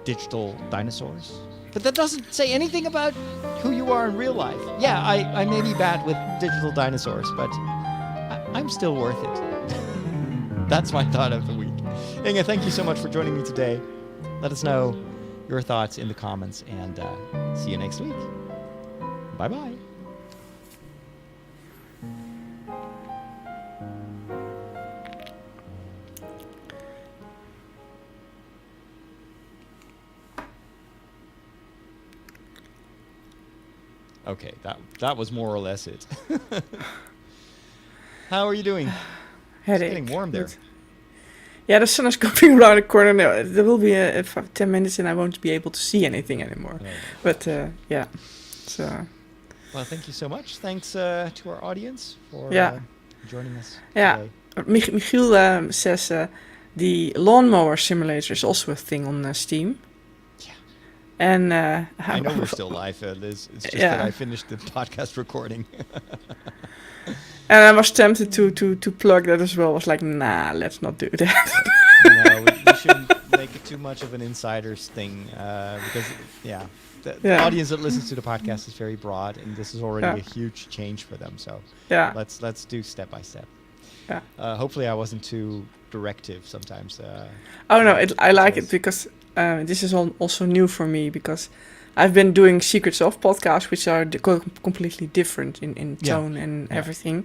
digital dinosaurs. But that doesn't say anything about who you are in real life. Yeah, I may be bad with digital dinosaurs, but I'm still worth it. That's my thought of the week. Inge, thank you so much for joining me today. Let us know your thoughts in the comments, and see you next week. Bye-bye. Okay, that was more or less it. How are you doing? Headache. It's getting warm there. Yeah, the sun is coming around the corner now. There will be 10 minutes and I won't be able to see anything anymore. Oh. But yeah, so. Well, thank you so much. Thanks to our audience for joining us today. Michiel says the lawnmower simulator is also a thing on Steam. Yeah. And I know we're still live, Liz. It's just that I finished the podcast recording. And I was tempted to plug that as well. I was like, nah, let's not do that. No, we shouldn't make it too much of an insiders thing because, the audience that listens to the podcast is very broad, and this is already a huge change for them. So let's do step by step. Yeah. Hopefully, I wasn't too directive sometimes. Oh no, I like it because this is also new for me because I've been doing Secrets of podcasts, which are completely different in tone and everything.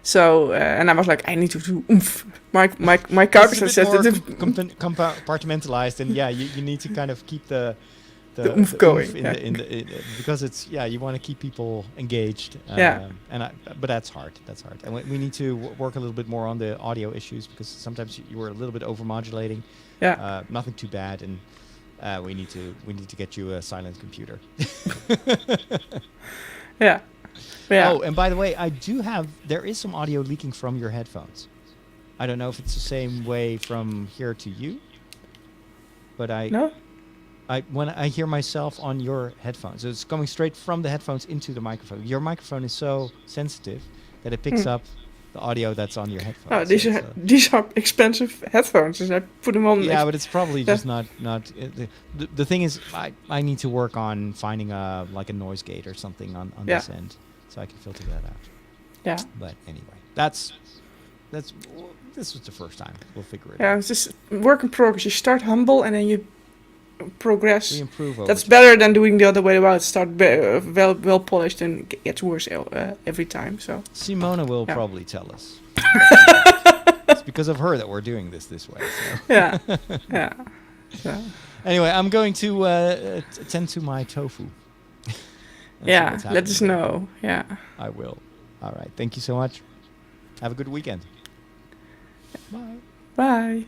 So and I was like, I need to do oomph. My character says that compartmentalized, and you need to kind of keep the oomph going because it's you want to keep people engaged. But that's hard. And we need to work a little bit more on the audio issues because sometimes you were a little bit overmodulating. Nothing too bad, and we need to get you a silent computer. Yeah. Oh, and by the way, there is some audio leaking from your headphones. I don't know if it's the same way from here to you, but when I hear myself on your headphones, it's coming straight from the headphones into the microphone. Your microphone is so sensitive that it picks up the audio that's on your headphones. Oh, these are expensive headphones, and I put them on. Yeah, but it's probably just not. The thing is, I need to work on finding a noise gate or something on this end, so I can filter that out. Yeah. But anyway, this was the first time. We'll figure it out. Yeah, it's just work in progress. You start humble and then you progress. We improve over That's time. better than doing the other way around. Start well polished and gets worse every time. So Simona will probably tell us. It's because of her that we're doing this way. So. Yeah. Anyway, I'm going to attend to my tofu. Let us know. Yeah. I will. All right. Thank you so much. Have a good weekend. Bye. Bye.